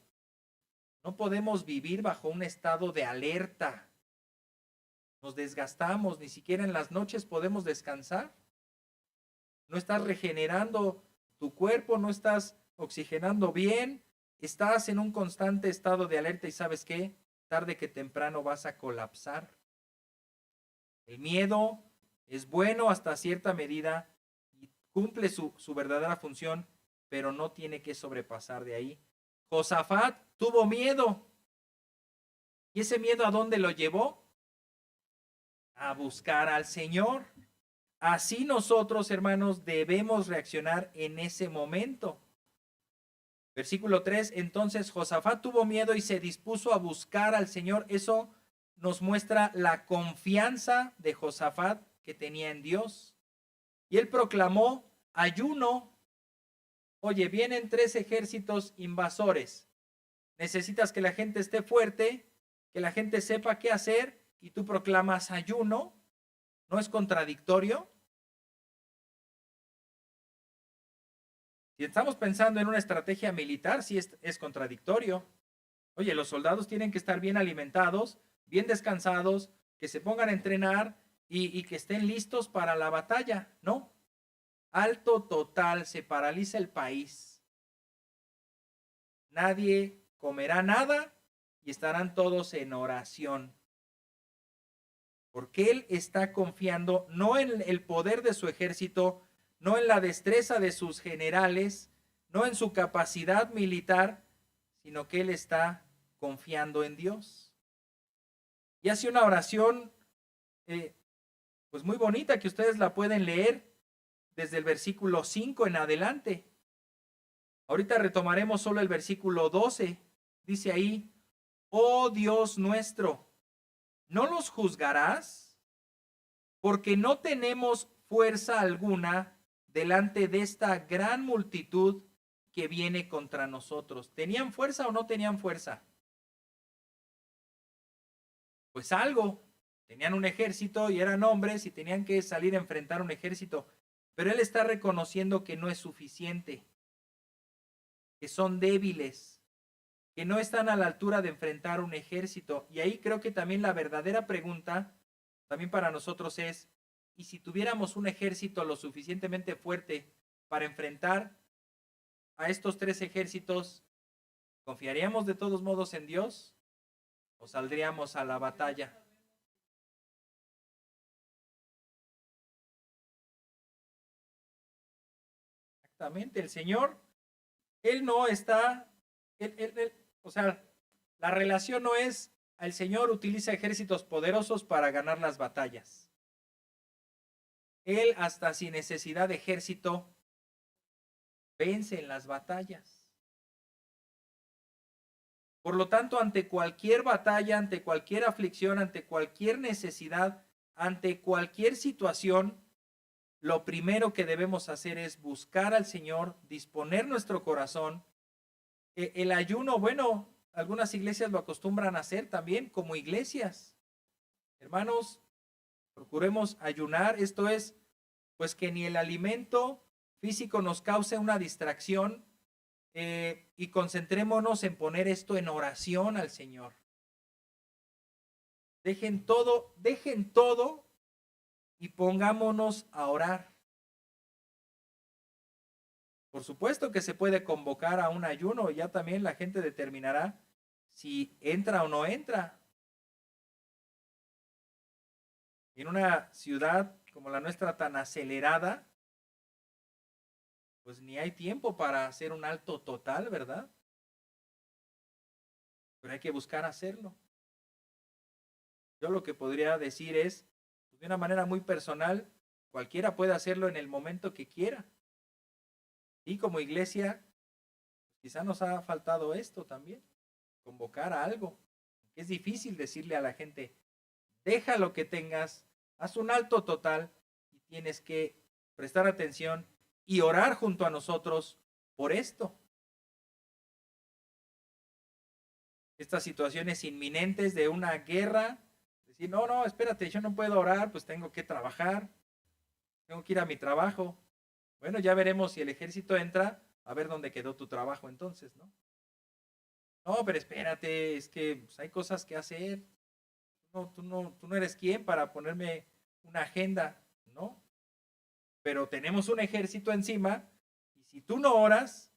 No podemos vivir bajo un estado de alerta. Nos desgastamos, ni siquiera en las noches podemos descansar. No estás regenerando tu cuerpo, no estás oxigenando bien, estás en un constante estado de alerta y ¿sabes qué? Tarde que temprano vas a colapsar. El miedo es bueno hasta cierta medida y cumple su verdadera función, pero no tiene que sobrepasar de ahí. Josafat tuvo miedo. ¿Y ese miedo a dónde lo llevó? A buscar al Señor. Así nosotros, hermanos, debemos reaccionar en ese momento. Versículo 3, entonces Josafat tuvo miedo y se dispuso a buscar al Señor. Eso nos muestra la confianza de Josafat que tenía en Dios. Y él proclamó ayuno. Oye, vienen 3 ejércitos invasores. Necesitas que la gente esté fuerte, que la gente sepa qué hacer y tú proclamas ayuno. ¿No es contradictorio? Si estamos pensando en una estrategia militar, sí es contradictorio. Oye, los soldados tienen que estar bien alimentados, bien descansados, que se pongan a entrenar y que estén listos para la batalla. No. Alto total, se paraliza el país. Nadie comerá nada y estarán todos en oración. Porque él está confiando no en el poder de su ejército, no en la destreza de sus generales, no en su capacidad militar, sino que él está confiando en Dios. Y hace una oración pues muy bonita que ustedes la pueden leer desde el versículo 5 en adelante. Ahorita retomaremos solo el versículo 12. Dice ahí: oh Dios nuestro, ¿no los juzgarás? Porque no tenemos fuerza alguna delante de esta gran multitud que viene contra nosotros. ¿Tenían fuerza o no tenían fuerza? Pues algo. Tenían un ejército y eran hombres y tenían que salir a enfrentar un ejército. Pero él está reconociendo que no es suficiente, que son débiles, que no están a la altura de enfrentar un ejército. Y ahí creo que también la verdadera pregunta, también para nosotros es, ¿y si tuviéramos un ejército lo suficientemente fuerte para enfrentar a estos tres ejércitos, confiaríamos de todos modos en Dios o saldríamos a la batalla? Exactamente, el Señor, Él no está, o sea, la relación no es, el Señor utiliza ejércitos poderosos para ganar las batallas. Él, hasta sin necesidad de ejército, vence en las batallas. Por lo tanto, ante cualquier batalla, ante cualquier aflicción, ante cualquier necesidad, ante cualquier situación, lo primero que debemos hacer es buscar al Señor, disponer nuestro corazón. El ayuno, bueno, algunas iglesias lo acostumbran a hacer también como iglesias. Hermanos, procuremos ayunar. Esto es, pues, que ni el alimento físico nos cause una distracción, y concentrémonos en poner esto en oración al Señor. Dejen todo y pongámonos a orar. Por supuesto que se puede convocar a un ayuno, ya también la gente determinará si entra o no entra. En una ciudad como la nuestra tan acelerada, pues ni hay tiempo para hacer un alto total, ¿verdad? Pero hay que buscar hacerlo. Yo lo que podría decir es, pues, de una manera muy personal, cualquiera puede hacerlo en el momento que quiera. Y como iglesia, quizá nos ha faltado esto también, convocar a algo. Es difícil decirle a la gente, deja lo que tengas, haz un alto total y tienes que prestar atención y orar junto a nosotros por esto. Estas situaciones inminentes de una guerra, decir, no, espérate, yo no puedo orar, pues tengo que trabajar, tengo que ir a mi trabajo. Bueno, ya veremos si el ejército entra, a ver dónde quedó tu trabajo entonces, ¿no? No, pero espérate, es que pues, hay cosas que hacer. Tú no eres quien para ponerme una agenda, ¿no? Pero tenemos un ejército encima y si tú no oras,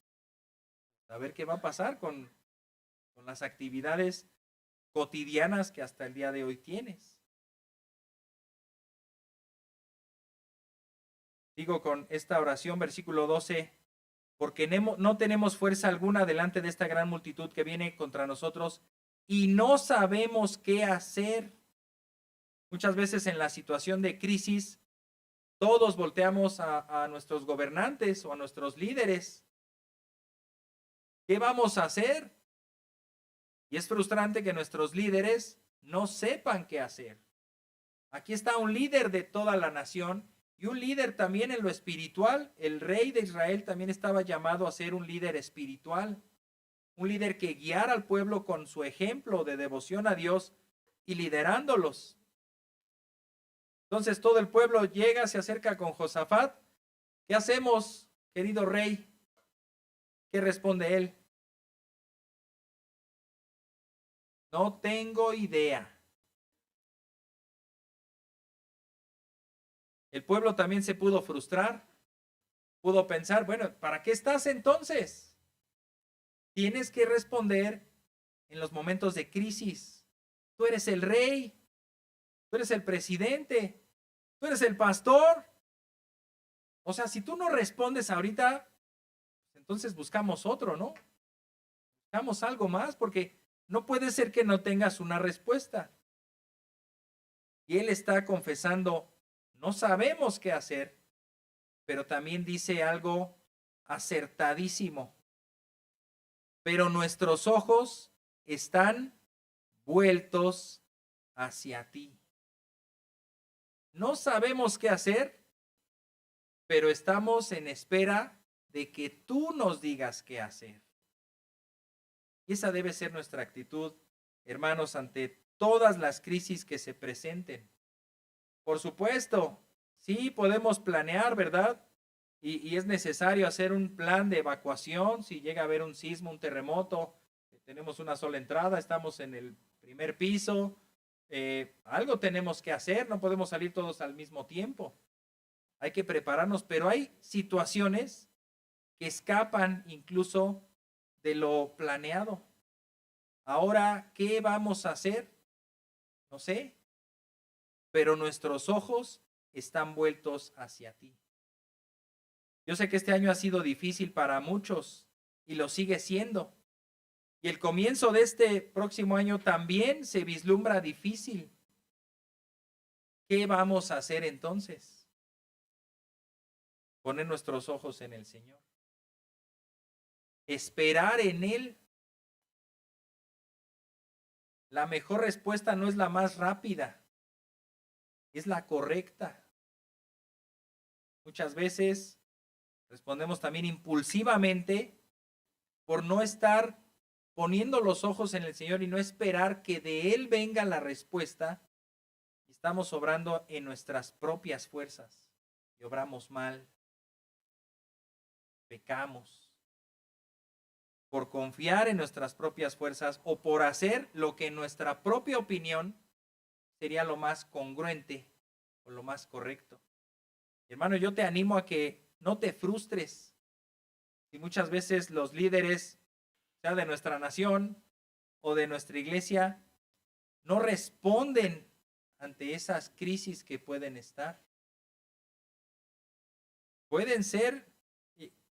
a ver qué va a pasar con las actividades cotidianas que hasta el día de hoy tienes. Digo con esta oración, versículo 12, porque no tenemos fuerza alguna delante de esta gran multitud que viene contra nosotros y no sabemos qué hacer. Muchas veces en la situación de crisis, todos volteamos a nuestros gobernantes o a nuestros líderes. ¿Qué vamos a hacer? Y es frustrante que nuestros líderes no sepan qué hacer. Aquí está un líder de toda la nación y un líder también en lo espiritual. El rey de Israel también estaba llamado a ser un líder espiritual, un líder que guiara al pueblo con su ejemplo de devoción a Dios y liderándolos. Entonces todo el pueblo llega, se acerca con Josafat. ¿Qué hacemos, querido rey? ¿Qué responde él? No tengo idea. El pueblo también se pudo frustrar, pudo pensar, bueno, ¿para qué estás entonces? Tienes que responder en los momentos de crisis. Tú eres el rey, tú eres el presidente, tú eres el pastor. O sea, si tú no respondes ahorita, entonces buscamos otro, ¿no? Buscamos algo más porque no puede ser que no tengas una respuesta. Y él está confesando, no sabemos qué hacer, pero también dice algo acertadísimo. Pero nuestros ojos están vueltos hacia ti. No sabemos qué hacer, pero estamos en espera de que tú nos digas qué hacer. Y esa debe ser nuestra actitud, hermanos, ante todas las crisis que se presenten. Por supuesto, sí podemos planear, ¿verdad? Y es necesario hacer un plan de evacuación si llega a haber un sismo, un terremoto. Tenemos una sola entrada, estamos en el primer piso. Algo tenemos que hacer, no podemos salir todos al mismo tiempo. Hay que prepararnos, pero hay situaciones que escapan incluso de lo planeado. Ahora, ¿qué vamos a hacer? No sé, pero nuestros ojos están vueltos hacia ti. Yo sé que este año ha sido difícil para muchos y lo sigue siendo. Y el comienzo de este próximo año también se vislumbra difícil. ¿Qué vamos a hacer entonces? Poner nuestros ojos en el Señor. Esperar en Él. La mejor respuesta no es la más rápida, es la correcta. Muchas veces respondemos también impulsivamente por no estar poniendo los ojos en el Señor y no esperar que de Él venga la respuesta. Estamos obrando en nuestras propias fuerzas y obramos mal, pecamos, por confiar en nuestras propias fuerzas o por hacer lo que en nuestra propia opinión sería lo más congruente o lo más correcto. Hermano, yo te animo a que no te frustres. Y muchas veces los líderes, sea de nuestra nación o de nuestra iglesia, no responden ante esas crisis que pueden estar. Pueden ser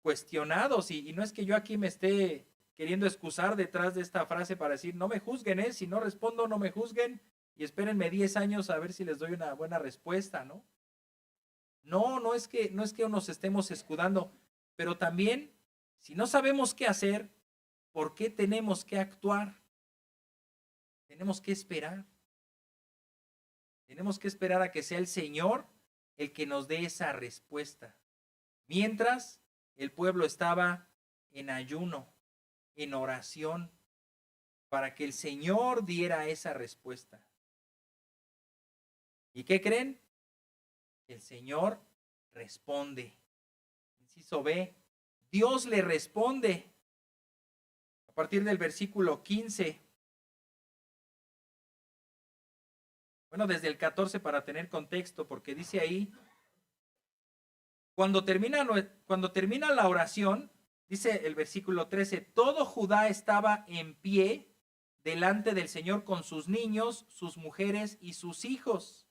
cuestionados y no es que yo aquí me esté queriendo excusar detrás de esta frase para decir, no me juzguen, si no respondo, no me juzguen y espérenme 10 años a ver si les doy una buena respuesta, ¿no? No es que nos estemos escudando, pero también, si no sabemos qué hacer, ¿por qué tenemos que actuar? Tenemos que esperar. Tenemos que esperar a que sea el Señor el que nos dé esa respuesta. Mientras el pueblo estaba en ayuno, en oración, para que el Señor diera esa respuesta. ¿Y qué creen? El Señor responde. Inciso B, Dios le responde. A partir del versículo 15. Bueno, desde el 14 para tener contexto, porque dice ahí, cuando termina la oración, dice el versículo 13, todo Judá estaba en pie delante del Señor con sus niños, sus mujeres y sus hijos.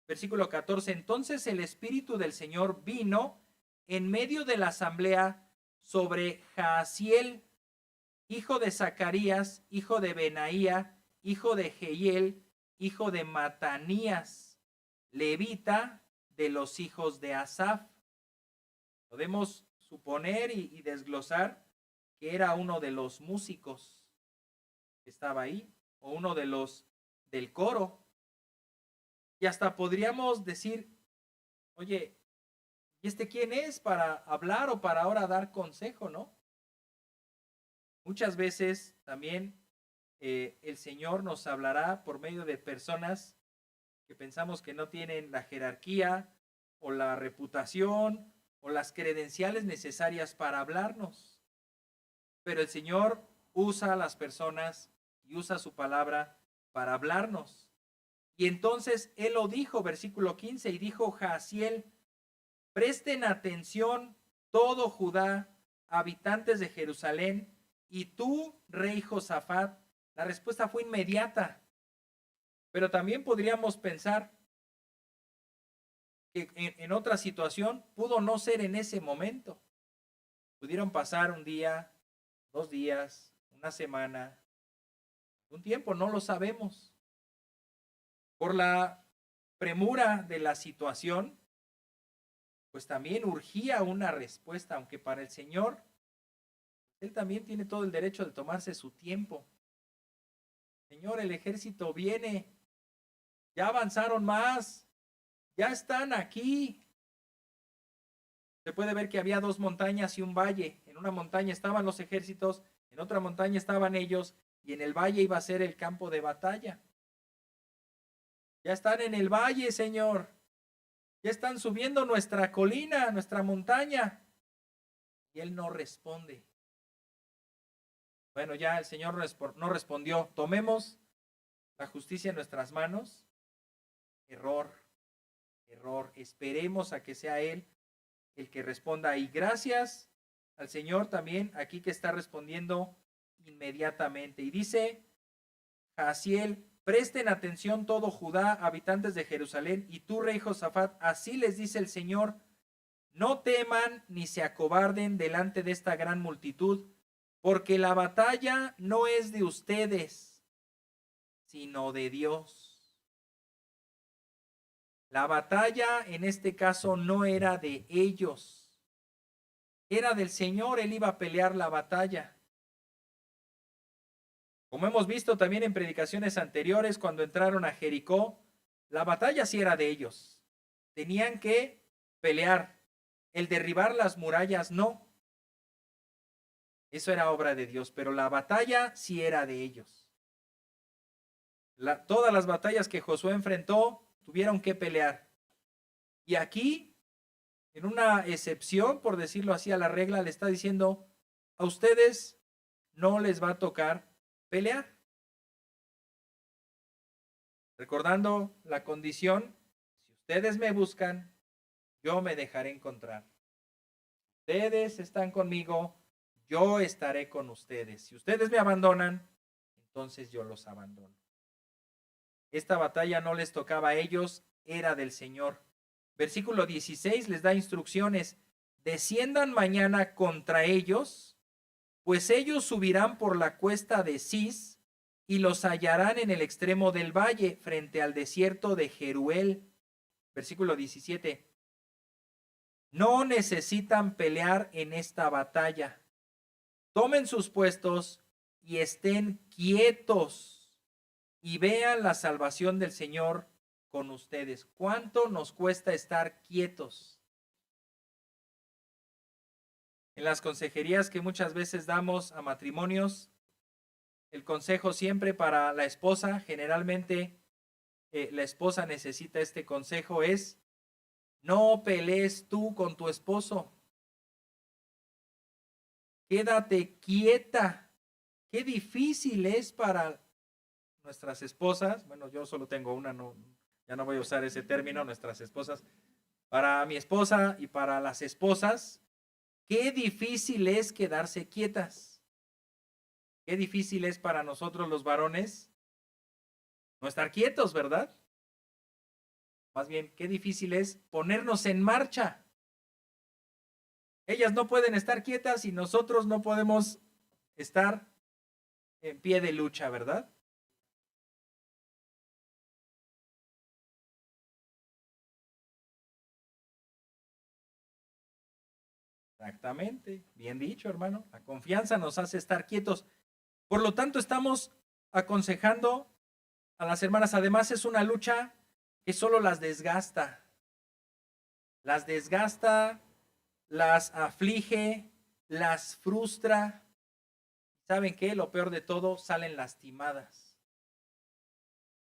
Versículo 14, entonces el Espíritu del Señor vino en medio de la asamblea sobre Jaasiel, hijo de Zacarías, hijo de Benaía, hijo de Jehiel, hijo de Matanías, levita de los hijos de Asaf. Podemos suponer y desglosar que era uno de los músicos que estaba ahí, o uno de los del coro. Y hasta podríamos decir, oye, ¿y este quién es para hablar o para ahora dar consejo, no? Muchas veces también el Señor nos hablará por medio de personas que pensamos que no tienen la jerarquía o la reputación o las credenciales necesarias para hablarnos. Pero el Señor usa a las personas y usa su palabra para hablarnos. Y entonces Él lo dijo, versículo 15, y dijo Jaasiel, presten atención todo Judá, habitantes de Jerusalén, y tú, rey Josafat. La respuesta fue inmediata. Pero también podríamos pensar que en otra situación pudo no ser en ese momento. Pudieron pasar un día, 2 días, una semana, un tiempo, no lo sabemos. Por la premura de la situación, pues también urgía una respuesta, aunque para el Señor, Él también tiene todo el derecho de tomarse su tiempo. Señor, el ejército viene, ya avanzaron más, ya están aquí. Se puede ver que había dos montañas y un valle. En una montaña estaban los ejércitos, en otra montaña estaban ellos, y en el valle iba a ser el campo de batalla. Ya están en el valle, Señor. Ya están subiendo nuestra colina, nuestra montaña. Y él no responde. Bueno, ya el Señor no respondió. Tomemos la justicia en nuestras manos. Error, error. Esperemos a que sea Él el que responda. Y gracias al Señor también aquí que está respondiendo inmediatamente. Y dice Jaasiel: presten atención todo Judá, habitantes de Jerusalén, y tú, rey Josafat, así les dice el Señor: no teman ni se acobarden delante de esta gran multitud, porque la batalla no es de ustedes, sino de Dios. La batalla en este caso no era de ellos, era del Señor. Él iba a pelear la batalla. Como hemos visto también en predicaciones anteriores, cuando entraron a Jericó, la batalla sí era de ellos. Tenían que pelear. El derribar las murallas no. Eso era obra de Dios, pero la batalla sí era de ellos. Todas las batallas que Josué enfrentó tuvieron que pelear. Y aquí, en una excepción, por decirlo así, a la regla, le está diciendo: a ustedes no les va a tocar pelear. Recordando la condición: si ustedes me buscan, yo me dejaré encontrar. Ustedes están conmigo, yo estaré con ustedes. Si ustedes me abandonan, entonces yo los abandono. Esta batalla no les tocaba a ellos, era del Señor. Versículo 16 les da instrucciones: desciendan mañana contra ellos, pues ellos subirán por la cuesta de Cis y los hallarán en el extremo del valle, frente al desierto de Jeruel. Versículo 17. No necesitan pelear en esta batalla. Tomen sus puestos y estén quietos y vean la salvación del Señor con ustedes. ¿Cuánto nos cuesta estar quietos? En las consejerías que muchas veces damos a matrimonios, el consejo siempre para la esposa, generalmente la esposa necesita este consejo, es: no pelees tú con tu esposo. Quédate quieta. Qué difícil es para nuestras esposas. Bueno, yo solo tengo una, no, ya no voy a usar ese término, nuestras esposas. Para mi esposa y para las esposas, qué difícil es quedarse quietas. Qué difícil es para nosotros los varones no estar quietos, ¿verdad? Más bien, qué difícil es ponernos en marcha. Ellas no pueden estar quietas y nosotros no podemos estar en pie de lucha, ¿verdad? Exactamente, bien dicho, hermano. La confianza nos hace estar quietos. Por lo tanto, estamos aconsejando a las hermanas. Además, es una lucha que solo las desgasta. Las desgasta, las aflige, las frustra. ¿Saben qué? Lo peor de todo, salen lastimadas.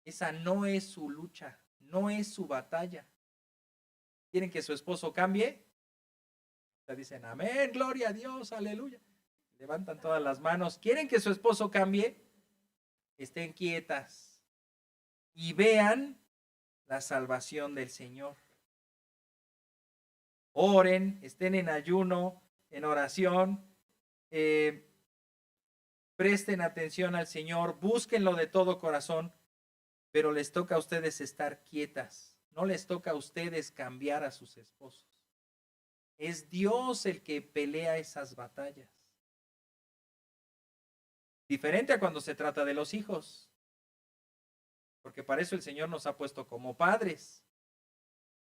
Esa no es su lucha, no es su batalla. ¿Quieren que su esposo cambie? Le dicen amén, gloria a Dios, aleluya. Levantan todas las manos. ¿Quieren que su esposo cambie? Estén quietas y vean la salvación del Señor. Oren, estén en ayuno, en oración, presten atención al Señor, búsquenlo de todo corazón, pero les toca a ustedes estar quietas. No les toca a ustedes cambiar a sus esposos. Es Dios el que pelea esas batallas. Diferente a cuando se trata de los hijos. Porque para eso el Señor nos ha puesto como padres.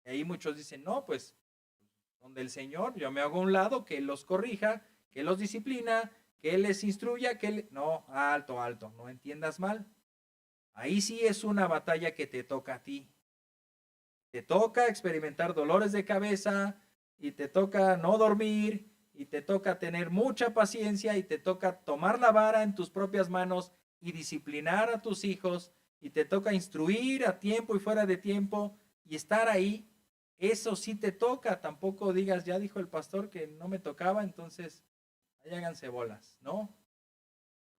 Y ahí muchos dicen, no, pues, donde el Señor, yo me hago a un lado, que Él los corrija, que Él los disciplina, que Él les instruya, que Él... No, alto, alto, no entiendas mal. Ahí sí es una batalla que te toca a ti. Te toca experimentar dolores de cabeza y te toca no dormir y te toca tener mucha paciencia y te toca tomar la vara en tus propias manos y disciplinar a tus hijos y te toca instruir a tiempo y fuera de tiempo y estar ahí. Eso sí te toca. Tampoco digas, ya dijo el pastor que no me tocaba, entonces ahí háganse bolas, ¿no?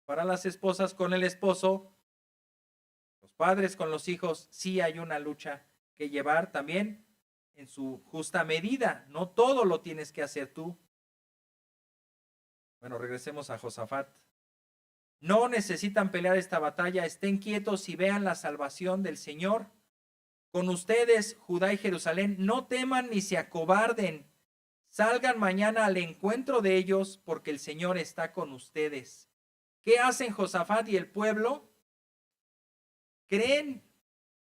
Para las esposas con el esposo, los padres con los hijos, sí hay una lucha que llevar también en su justa medida. No todo lo tienes que hacer tú. Bueno, regresemos a Josafat. No necesitan pelear esta batalla, estén quietos y vean la salvación del Señor. Con ustedes, Judá y Jerusalén, no teman ni se acobarden. Salgan mañana al encuentro de ellos, porque el Señor está con ustedes. ¿Qué hacen Josafat y el pueblo? Creen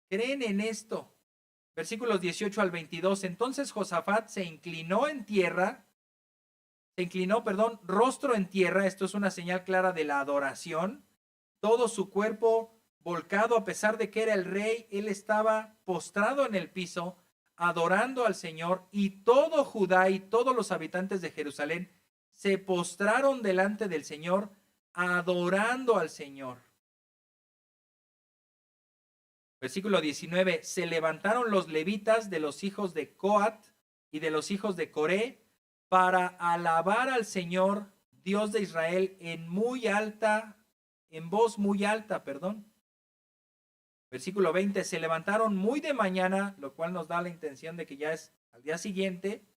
en esto. Versículos 18 al 22. Entonces Josafat se inclinó, rostro en tierra. Esto es una señal clara de la adoración. Todo su cuerpo volcado, a pesar de que era el rey, él estaba postrado en el piso, adorando al Señor, y todo Judá y todos los habitantes de Jerusalén se postraron delante del Señor, adorando al Señor. Versículo 19, se levantaron los levitas de los hijos de Coat y de los hijos de Coré para alabar al Señor, Dios de Israel, en voz muy alta. Versículo 20, se levantaron muy de mañana, lo cual nos da la intención de que ya es al día siguiente.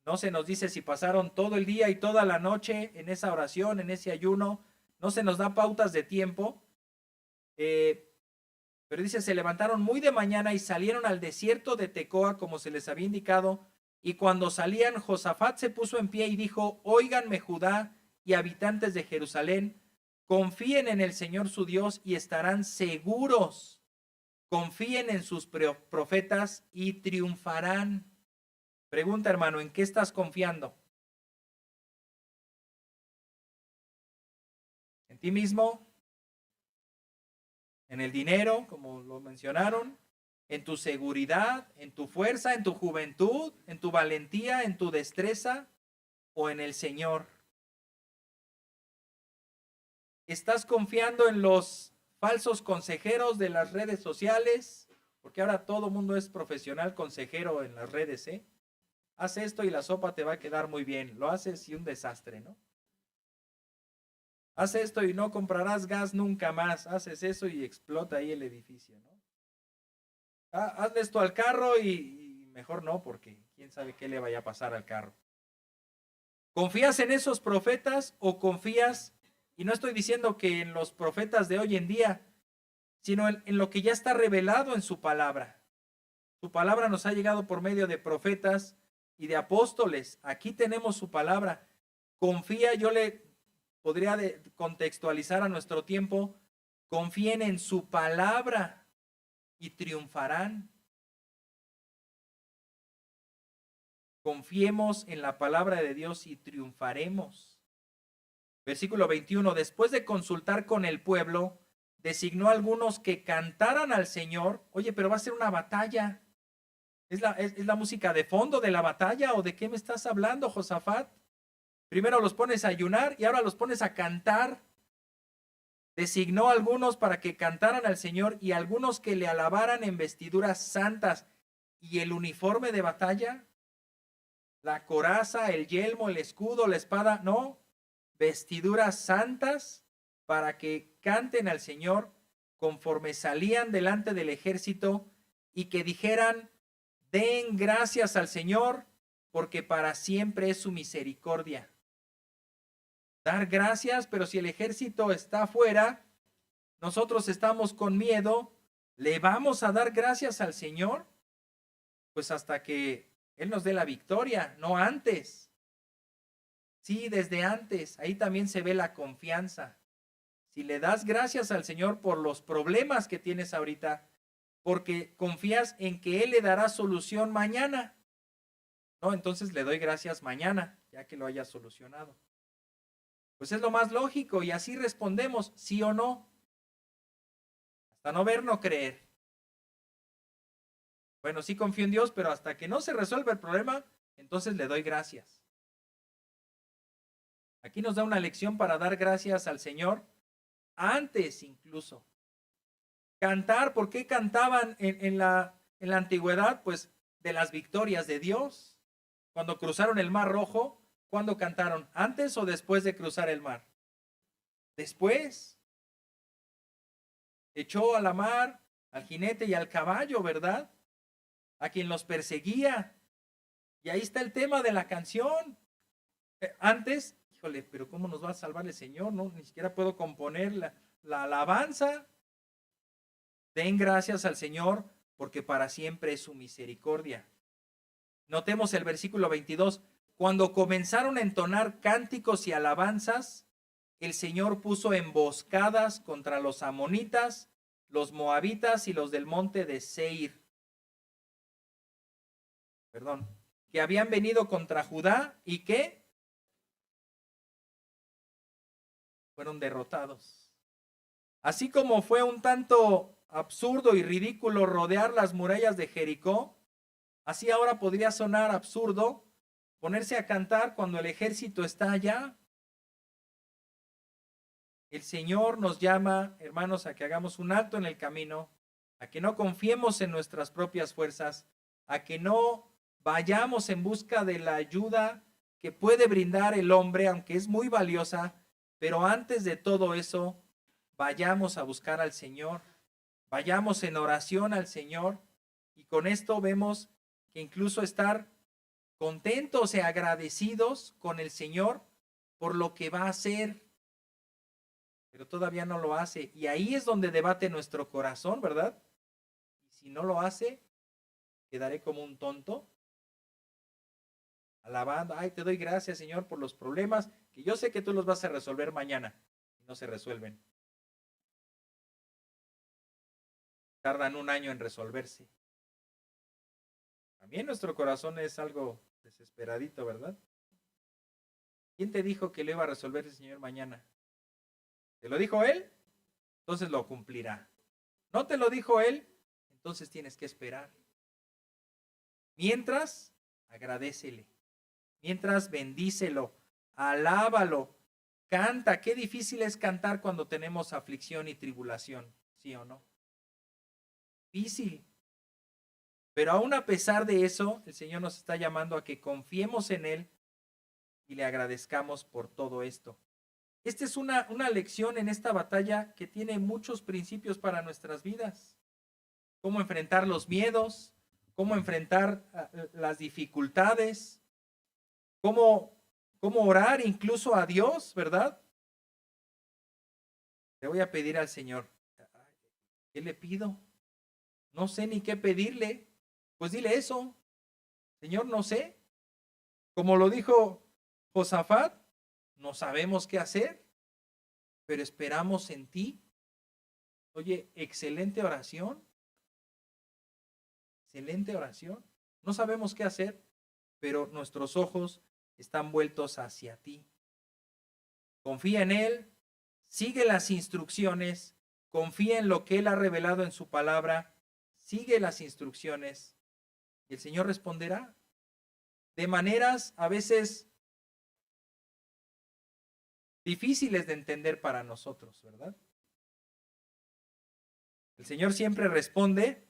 No se nos dice si pasaron todo el día y toda la noche en esa oración, en ese ayuno. No se nos da pautas de tiempo. Pero dice, se levantaron muy de mañana y salieron al desierto de Tecoa, como se les había indicado. Y cuando salían, Josafat se puso en pie y dijo, óiganme Judá y habitantes de Jerusalén, confíen en el Señor su Dios y estarán seguros. Confíen en sus profetas y triunfarán. Pregunta, hermano, ¿en qué estás confiando? ¿En ti mismo? ¿En el dinero, como lo mencionaron? ¿En tu seguridad? ¿En tu fuerza? ¿En tu juventud? ¿En tu valentía? ¿En tu destreza? ¿O en el Señor? ¿Estás confiando en los falsos consejeros de las redes sociales? Porque ahora todo mundo es profesional consejero en las redes, ¿eh? Haz esto y la sopa te va a quedar muy bien. Lo haces y un desastre, ¿no? Haz esto y no comprarás gas nunca más. Haces eso y explota ahí el edificio, ¿no? Haz esto al carro y mejor no, porque quién sabe qué le vaya a pasar al carro. ¿Confías en esos profetas o confías, y no estoy diciendo que en los profetas de hoy en día, sino en lo que ya está revelado en su palabra? Su palabra nos ha llegado por medio de profetas y de apóstoles. Aquí tenemos su palabra. Confía, yo le podría contextualizar a nuestro tiempo, confíen en su palabra y triunfarán. Confiemos en la palabra de Dios y triunfaremos. Versículo 21, después de consultar con el pueblo, designó a algunos que cantaran al Señor. Oye, pero va a ser una batalla. ¿Es la música de fondo de la batalla o de qué me estás hablando, Josafat? Primero los pones a ayunar y ahora los pones a cantar. Designó a algunos para que cantaran al Señor y algunos que le alabaran en vestiduras santas. ¿Y el uniforme de batalla? La coraza, el yelmo, el escudo, la espada, no. Vestiduras santas para que canten al Señor conforme salían delante del ejército y que dijeran, den gracias al Señor porque para siempre es su misericordia. Dar gracias, pero si el ejército está afuera, nosotros estamos con miedo, ¿le vamos a dar gracias al Señor? Pues hasta que Él nos dé la victoria, no antes. Sí, desde antes, ahí también se ve la confianza. Si le das gracias al Señor por los problemas que tienes ahorita, porque confías en que Él le dará solución mañana. No, entonces le doy gracias mañana, ya que lo haya solucionado. Pues es lo más lógico y así respondemos, sí o no. Hasta no ver, no creer. Bueno, sí confío en Dios, pero hasta que no se resuelva el problema, entonces le doy gracias. Aquí nos da una lección para dar gracias al Señor antes incluso. Cantar, ¿por qué cantaban en la antigüedad? Pues de las victorias de Dios. Cuando cruzaron el Mar Rojo, ¿cuándo cantaron? ¿Antes o después de cruzar el mar? Después. Echó a la mar al jinete y al caballo, ¿verdad? A quien los perseguía. Y ahí está el tema de la canción. Antes, híjole, pero ¿cómo nos va a salvar el Señor? No, ni siquiera puedo componer la alabanza. Den gracias al Señor, porque para siempre es su misericordia. Notemos el versículo 22. Cuando comenzaron a entonar cánticos y alabanzas, el Señor puso emboscadas contra los amonitas, los moabitas y los del monte de Seir. Perdón, que habían venido contra Judá y que fueron derrotados. Así como fue un tanto absurdo y ridículo rodear las murallas de Jericó, así ahora podría sonar absurdo ponerse a cantar cuando el ejército está allá. El Señor nos llama, hermanos, a que hagamos un alto en el camino, a que no confiemos en nuestras propias fuerzas, a que no vayamos en busca de la ayuda que puede brindar el hombre, aunque es muy valiosa, pero antes de todo eso, vayamos a buscar al Señor, vayamos en oración al Señor, y con esto vemos que incluso estar contentos y agradecidos con el Señor por lo que va a hacer, pero todavía no lo hace. Y ahí es donde debate nuestro corazón, ¿verdad? Y si no lo hace, quedaré como un tonto, alabando, ay, te doy gracias, Señor, por los problemas, que yo sé que tú los vas a resolver mañana, y no se resuelven. Tardan un año en resolverse. También nuestro corazón es algo desesperadito, ¿verdad? ¿Quién te dijo que lo iba a resolver el Señor mañana? ¿Te lo dijo Él? Entonces lo cumplirá. ¿No te lo dijo Él? Entonces tienes que esperar. Mientras, agradécele. Mientras, bendícelo, alábalo, canta. Qué difícil es cantar cuando tenemos aflicción y tribulación, ¿sí o no? Difícil. Pero aún a pesar de eso, el Señor nos está llamando a que confiemos en Él y le agradezcamos por todo esto. Esta es una lección en esta batalla que tiene muchos principios para nuestras vidas. Cómo enfrentar los miedos, cómo enfrentar las dificultades, cómo orar incluso a Dios, ¿verdad? Le voy a pedir al Señor. ¿Qué le pido? No sé ni qué pedirle. Pues dile eso. Señor, no sé. Como lo dijo Josafat, no sabemos qué hacer, pero esperamos en ti. Oye, excelente oración. Excelente oración. No sabemos qué hacer, pero nuestros ojos están vueltos hacia ti. Confía en Él, sigue las instrucciones, confía en lo que Él ha revelado en su palabra, sigue las instrucciones y el Señor responderá de maneras a veces difíciles de entender para nosotros, ¿verdad? El Señor siempre responde,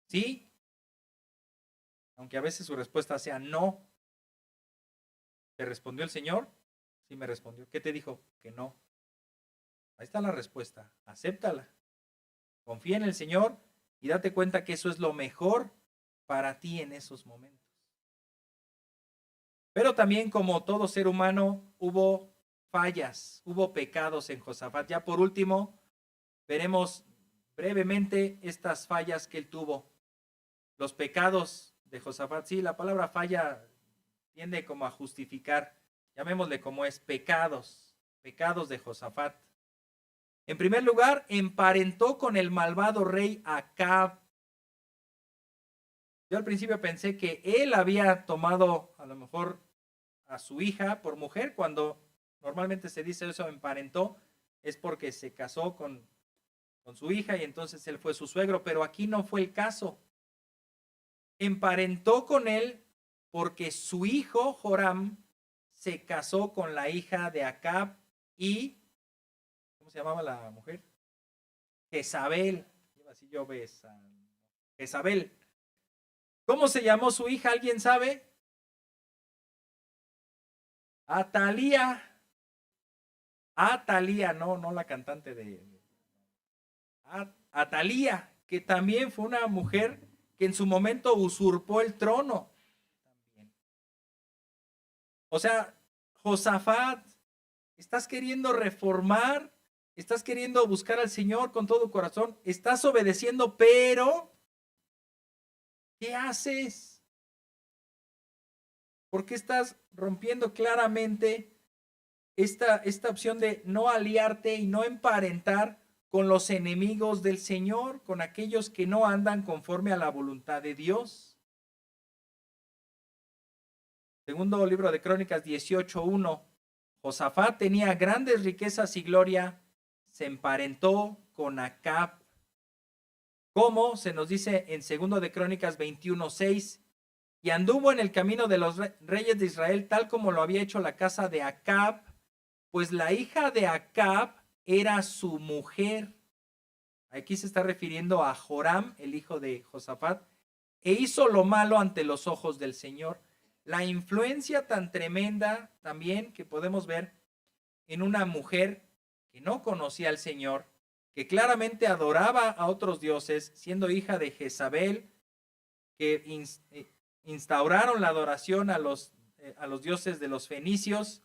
sí, aunque a veces su respuesta sea no. ¿Te respondió el Señor? Sí, me respondió. ¿Qué te dijo? Que no. Ahí está la respuesta. Acéptala. Confía en el Señor y date cuenta que eso es lo mejor para ti en esos momentos. Pero también, como todo ser humano, hubo fallas, hubo pecados en Josafat. Ya por último, veremos brevemente estas fallas que él tuvo. Los pecados de Josafat. Sí, la palabra falla tiende como a justificar, llamémosle como es, pecados de Josafat. En primer lugar, emparentó con el malvado rey Acab. Yo al principio pensé que él había tomado a lo mejor a su hija por mujer, cuando normalmente se dice eso, emparentó, es porque se casó con su hija y entonces él fue su suegro, pero aquí no fue el caso. Emparentó con él porque su hijo Joram se casó con la hija de Acab y, ¿cómo se llamaba la mujer? Jezabel. Así yo ves, Jezabel. ¿Cómo se llamó su hija? ¿Alguien sabe? Atalía. Atalía, no la cantante de Atalía, que también fue una mujer que en su momento usurpó el trono. O sea, Josafat, estás queriendo reformar, estás queriendo buscar al Señor con todo corazón, estás obedeciendo, pero ¿qué haces? ¿Por qué estás rompiendo claramente esta opción de no aliarte y no emparentar con los enemigos del Señor, con aquellos que no andan conforme a la voluntad de Dios? Segundo libro de Crónicas 18:1. Josafat tenía grandes riquezas y gloria, se emparentó con Acab. Como se nos dice en segundo de Crónicas 21:6, y anduvo en el camino de los reyes de Israel tal como lo había hecho la casa de Acab, pues la hija de Acab era su mujer. Aquí se está refiriendo a Joram, el hijo de Josafat, e hizo lo malo ante los ojos del Señor. La influencia tan tremenda también que podemos ver en una mujer que no conocía al Señor, que claramente adoraba a otros dioses, siendo hija de Jezabel, que instauraron la adoración a los dioses de los fenicios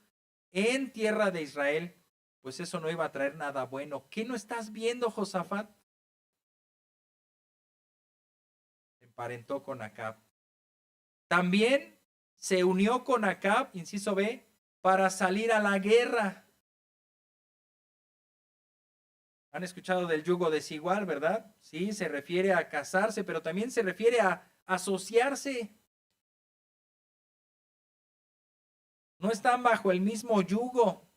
en tierra de Israel, pues eso no iba a traer nada bueno. ¿Qué no estás viendo, Josafat? Se emparentó con Acab. También se unió con Acab, inciso B, para salir a la guerra. Han escuchado del yugo desigual, ¿verdad? Sí, se refiere a casarse, pero también se refiere a asociarse. No están bajo el mismo yugo.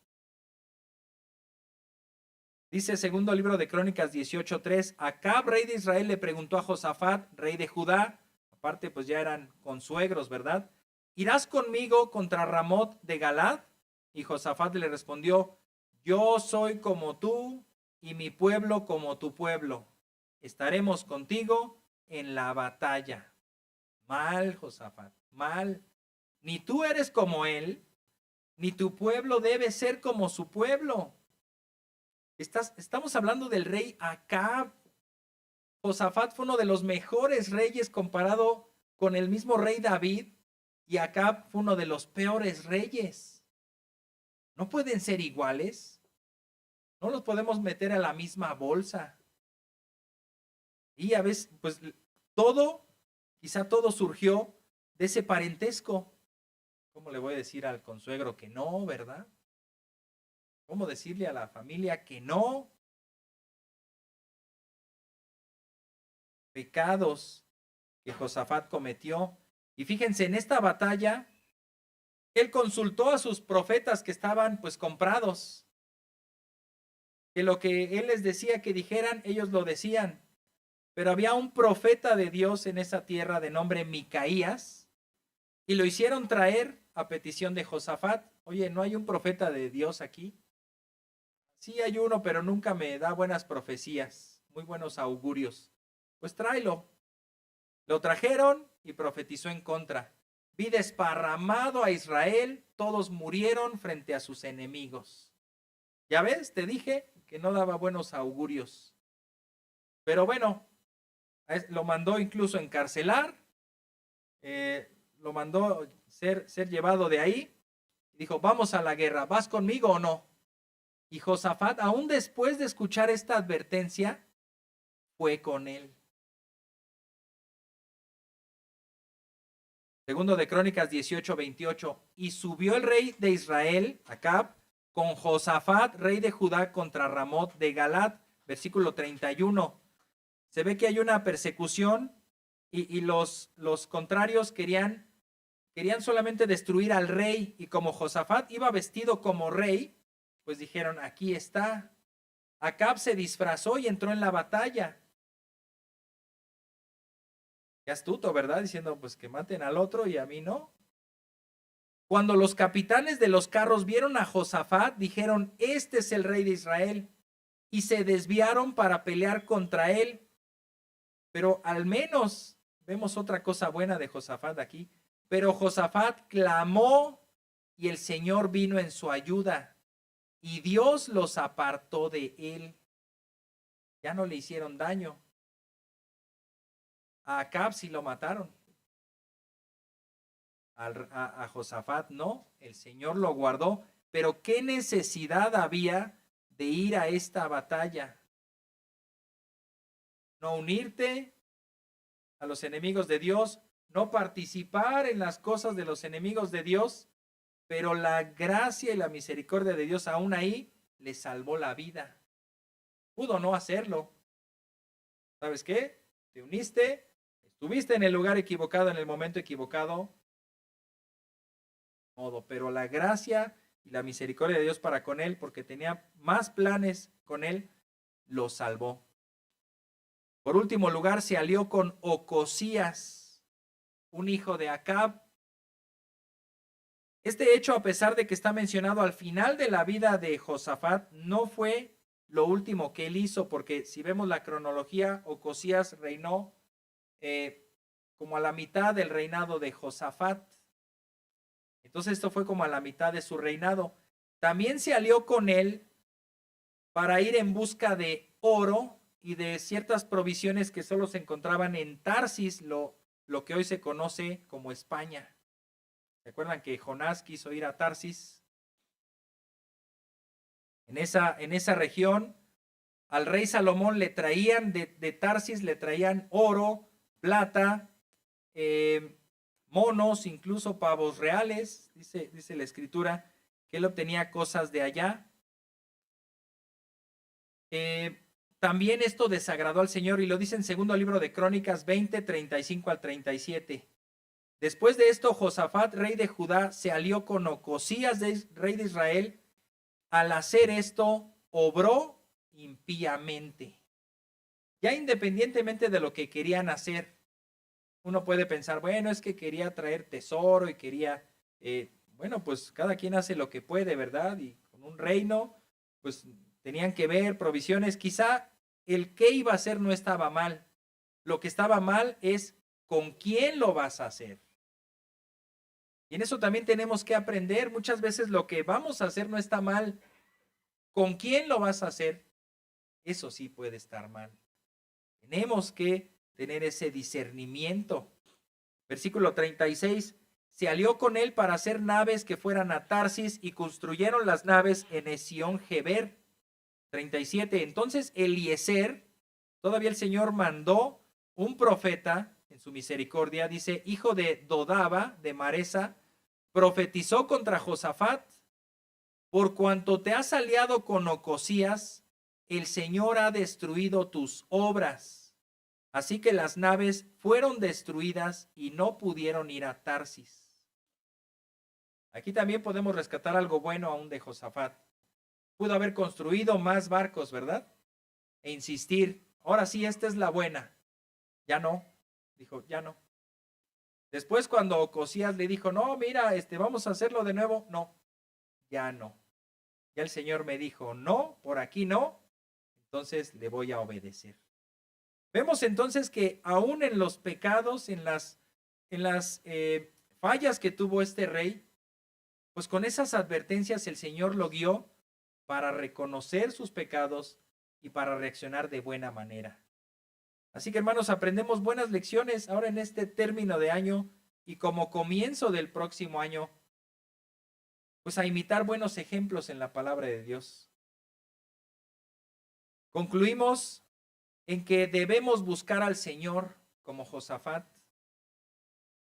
Dice segundo libro de Crónicas 18:3, Acab, rey de Israel, le preguntó a Josafat, rey de Judá, aparte pues ya eran consuegros, ¿verdad? ¿Irás conmigo contra Ramot de Galad? Y Josafat le respondió, yo soy como tú y mi pueblo como tu pueblo. Estaremos contigo en la batalla. Mal, Josafat, mal. Ni tú eres como él, ni tu pueblo debe ser como su pueblo. Estamos hablando del rey Acab. Josafat fue uno de los mejores reyes comparado con el mismo rey David, y Acab fue uno de los peores reyes. ¿No pueden ser iguales? No los podemos meter a la misma bolsa. Y a veces, pues quizá todo surgió de ese parentesco. ¿Cómo le voy a decir al consuegro que no, verdad? ¿Cómo decirle a la familia que no? Pecados que Josafat cometió. Y fíjense, en esta batalla, él consultó a sus profetas que estaban pues comprados. Que lo que él les decía que dijeran, ellos lo decían. Pero había un profeta de Dios en esa tierra de nombre Micaías, y lo hicieron traer a petición de Josafat. Oye, ¿no hay un profeta de Dios aquí? Sí hay uno, pero nunca me da buenas profecías, muy buenos augurios. Pues tráelo. Lo trajeron y profetizó en contra. Vi desparramado a Israel, todos murieron frente a sus enemigos. Ya ves, te dije que no daba buenos augurios. Pero bueno, lo mandó incluso encarcelar, lo mandó ser llevado de ahí. Dijo, vamos a la guerra, ¿vas conmigo o no? Y Josafat, aún después de escuchar esta advertencia, fue con él. Segundo de Crónicas 18:28. Y subió el rey de Israel, Acab, con Josafat, rey de Judá, contra Ramot de Galat, versículo 31. Se ve que hay una persecución y los contrarios querían solamente destruir al rey, y como Josafat iba vestido como rey, pues dijeron, aquí está. Acab se disfrazó y entró en la batalla. Qué astuto, ¿verdad? Diciendo, pues que maten al otro y a mí no. Cuando los capitanes de los carros vieron a Josafat, dijeron, este es el rey de Israel, y se desviaron para pelear contra él. Pero al menos vemos otra cosa buena de Josafat aquí. Pero Josafat clamó y el Señor vino en su ayuda y Dios los apartó de él. Ya no le hicieron daño. A Acab sí lo mataron. A Josafat no, el Señor lo guardó. Pero ¿qué necesidad había de ir a esta batalla? No unirte a los enemigos de Dios, no participar en las cosas de los enemigos de Dios, pero la gracia y la misericordia de Dios aún ahí le salvó la vida. Pudo no hacerlo. ¿Sabes qué? Te uniste, estuviste en el lugar equivocado, en el momento equivocado, pero la gracia y la misericordia de Dios para con él, porque tenía más planes con él, lo salvó. Por último lugar, se alió con Ocosías, un hijo de Acab. Este hecho, a pesar de que está mencionado al final de la vida de Josafat, no fue lo último que él hizo, porque si vemos la cronología, Ocosías reinó como a la mitad del reinado de Josafat. Entonces esto fue como a la mitad de su reinado. También se alió con él para ir en busca de oro y de ciertas provisiones que solo se encontraban en Tarsis, lo que hoy se conoce como España. ¿Se acuerdan que Jonás quiso ir a Tarsis? En esa región, al rey Salomón le traían de Tarsis, le traían oro, plata, monos, incluso pavos reales. Dice la escritura que él obtenía cosas de allá. También esto desagradó al Señor, y lo dice en segundo libro de Crónicas 20, 35 al 37. Después de esto, Josafat, rey de Judá, se alió con Ocosías, rey de Israel. Al hacer esto, obró impíamente. Ya independientemente de lo que querían hacer, uno puede pensar, bueno, es que quería traer tesoro y quería, bueno, pues cada quien hace lo que puede, ¿verdad? Y con un reino, pues tenían que ver provisiones. Quizá el qué iba a hacer no estaba mal. Lo que estaba mal es con quién lo vas a hacer. Y en eso también tenemos que aprender. Muchas veces lo que vamos a hacer no está mal. ¿Con quién lo vas a hacer? Eso sí puede estar mal. Tenemos que tener ese discernimiento. Versículo 36. Se alió con él para hacer naves que fueran a Tarsis y construyeron las naves en Esión-Geber. 37. Entonces Eliezer, todavía el Señor mandó un profeta en su misericordia, dice, hijo de Dodaba, de Maresa, profetizó contra Josafat: por cuanto te has aliado con Ocosías, el Señor ha destruido tus obras. Así que las naves fueron destruidas y no pudieron ir a Tarsis. Aquí también podemos rescatar algo bueno aún de Josafat. Pudo haber construido más barcos, ¿verdad? E insistir, ahora sí, esta es la buena. Ya no, dijo, ya no. Después cuando Ocosías le dijo, no, mira, vamos a hacerlo de nuevo, no, ya no. Ya el Señor me dijo, no, por aquí no, entonces le voy a obedecer. Vemos entonces que aún en los pecados, en las fallas que tuvo este rey, pues con esas advertencias el Señor lo guió para reconocer sus pecados y para reaccionar de buena manera. Así que, hermanos, aprendemos buenas lecciones ahora en este término de año y como comienzo del próximo año, pues a imitar buenos ejemplos en la palabra de Dios. Concluimos en que debemos buscar al Señor como Josafat.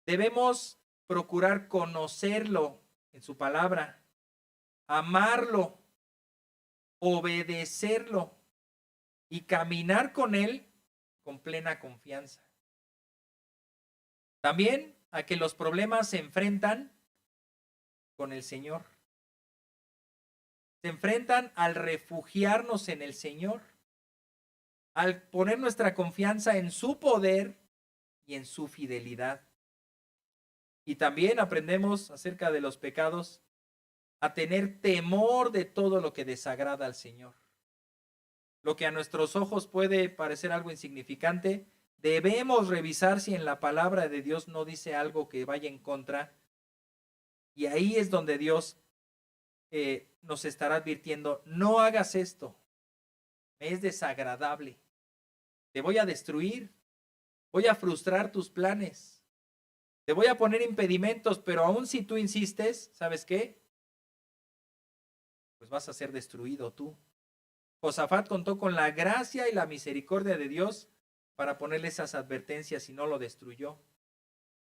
Debemos procurar conocerlo en su palabra. amarlo, obedecerlo y caminar con Él con plena confianza. También a que los problemas se enfrentan con el Señor. Se enfrentan al refugiarnos en el Señor, al poner nuestra confianza en su poder y en su fidelidad. Y también aprendemos acerca de los pecados a tener temor de todo lo que desagrada al Señor. Lo que a nuestros ojos puede parecer algo insignificante, debemos revisar si en la palabra de Dios no dice algo que vaya en contra. Y ahí es donde Dios nos estará advirtiendo: no hagas esto, me es desagradable, te voy a destruir, voy a frustrar tus planes, te voy a poner impedimentos, pero aún si tú insistes, ¿sabes qué? Pues vas a ser destruido tú. Josafat contó con la gracia y la misericordia de Dios para ponerle esas advertencias y no lo destruyó.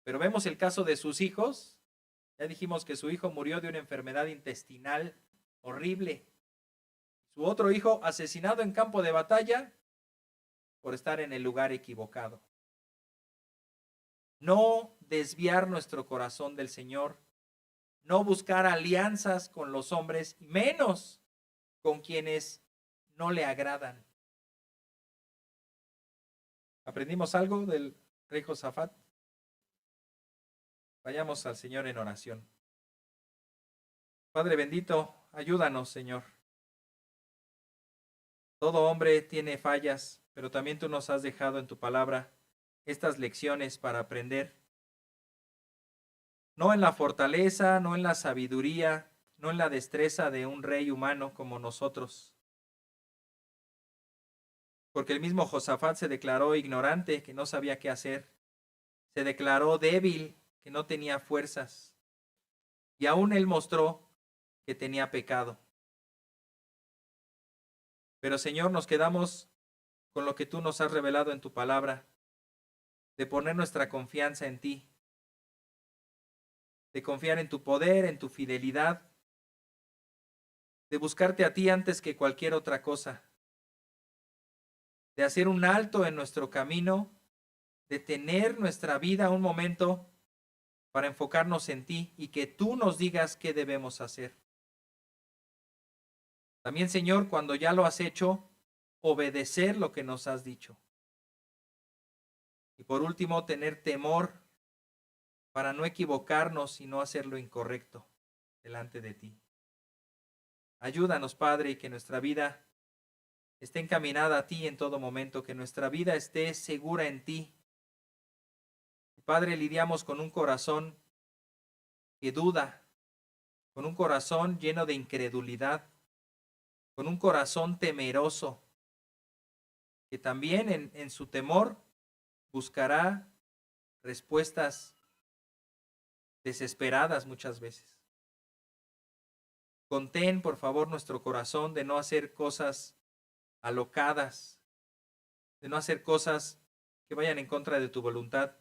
Pero vemos el caso de sus hijos. Ya dijimos que su hijo murió de una enfermedad intestinal horrible. Su otro hijo asesinado en campo de batalla por estar en el lugar equivocado. No desviar nuestro corazón del Señor, no buscar alianzas con los hombres, menos con quienes no le agradan. ¿Aprendimos algo del rey Josafat? Vayamos al Señor en oración. Padre bendito, ayúdanos, Señor. Todo hombre tiene fallas, pero también tú nos has dejado en tu palabra estas lecciones para aprender. No en la fortaleza, no en la sabiduría, no en la destreza de un rey humano como nosotros. Porque el mismo Josafat se declaró ignorante, que no sabía qué hacer. Se declaró débil, que no tenía fuerzas. Y aún él mostró que tenía pecado. Pero Señor, nos quedamos con lo que tú nos has revelado en tu palabra, de poner nuestra confianza en ti, de confiar en tu poder, en tu fidelidad, de buscarte a ti antes que cualquier otra cosa, de hacer un alto en nuestro camino, de tener nuestra vida un momento para enfocarnos en ti y que tú nos digas qué debemos hacer. También, Señor, cuando ya lo has hecho, obedecer lo que nos has dicho. Y por último, tener temor para no equivocarnos y no hacer lo incorrecto delante de ti. Ayúdanos, Padre, y que nuestra vida esté encaminada a ti en todo momento, que nuestra vida esté segura en ti. Padre, lidiamos con un corazón que duda, con un corazón lleno de incredulidad, con un corazón temeroso, que también en su temor buscará respuestas desesperadas muchas veces. Contén, por favor, nuestro corazón de no hacer cosas alocadas, de no hacer cosas que vayan en contra de tu voluntad,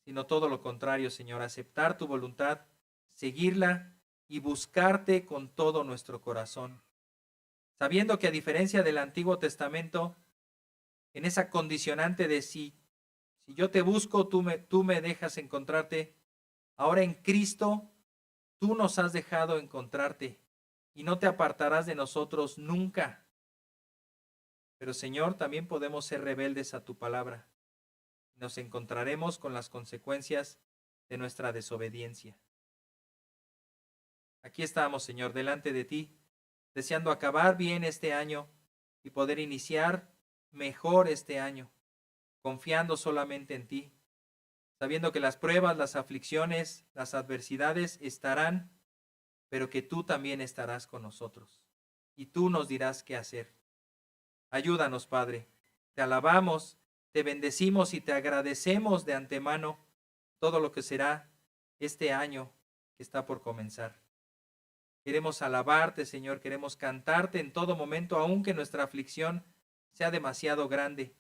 sino todo lo contrario, Señor, aceptar tu voluntad, seguirla y buscarte con todo nuestro corazón, sabiendo que a diferencia del Antiguo Testamento, en esa condicionante de si yo te busco, tú me dejas encontrarte, ahora en Cristo, tú nos has dejado encontrarte y no te apartarás de nosotros nunca. Pero Señor, también podemos ser rebeldes a tu palabra. Nos encontraremos con las consecuencias de nuestra desobediencia. Aquí estamos, Señor, delante de ti, deseando acabar bien este año y poder iniciar mejor este año, confiando solamente en ti, sabiendo que las pruebas, las aflicciones, las adversidades estarán, pero que tú también estarás con nosotros y tú nos dirás qué hacer. Ayúdanos, Padre. Te alabamos, te bendecimos y te agradecemos de antemano todo lo que será este año que está por comenzar. Queremos alabarte, Señor, queremos cantarte en todo momento, aunque nuestra aflicción sea demasiado grande.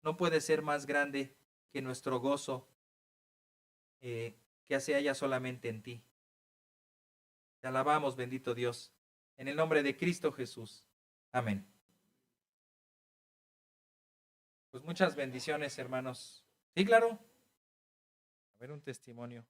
No puede ser más grande que nuestro gozo que se halla solamente en ti. Te alabamos, bendito Dios. En el nombre de Cristo Jesús. Amén. Pues muchas bendiciones, hermanos. Sí, claro. A ver un testimonio.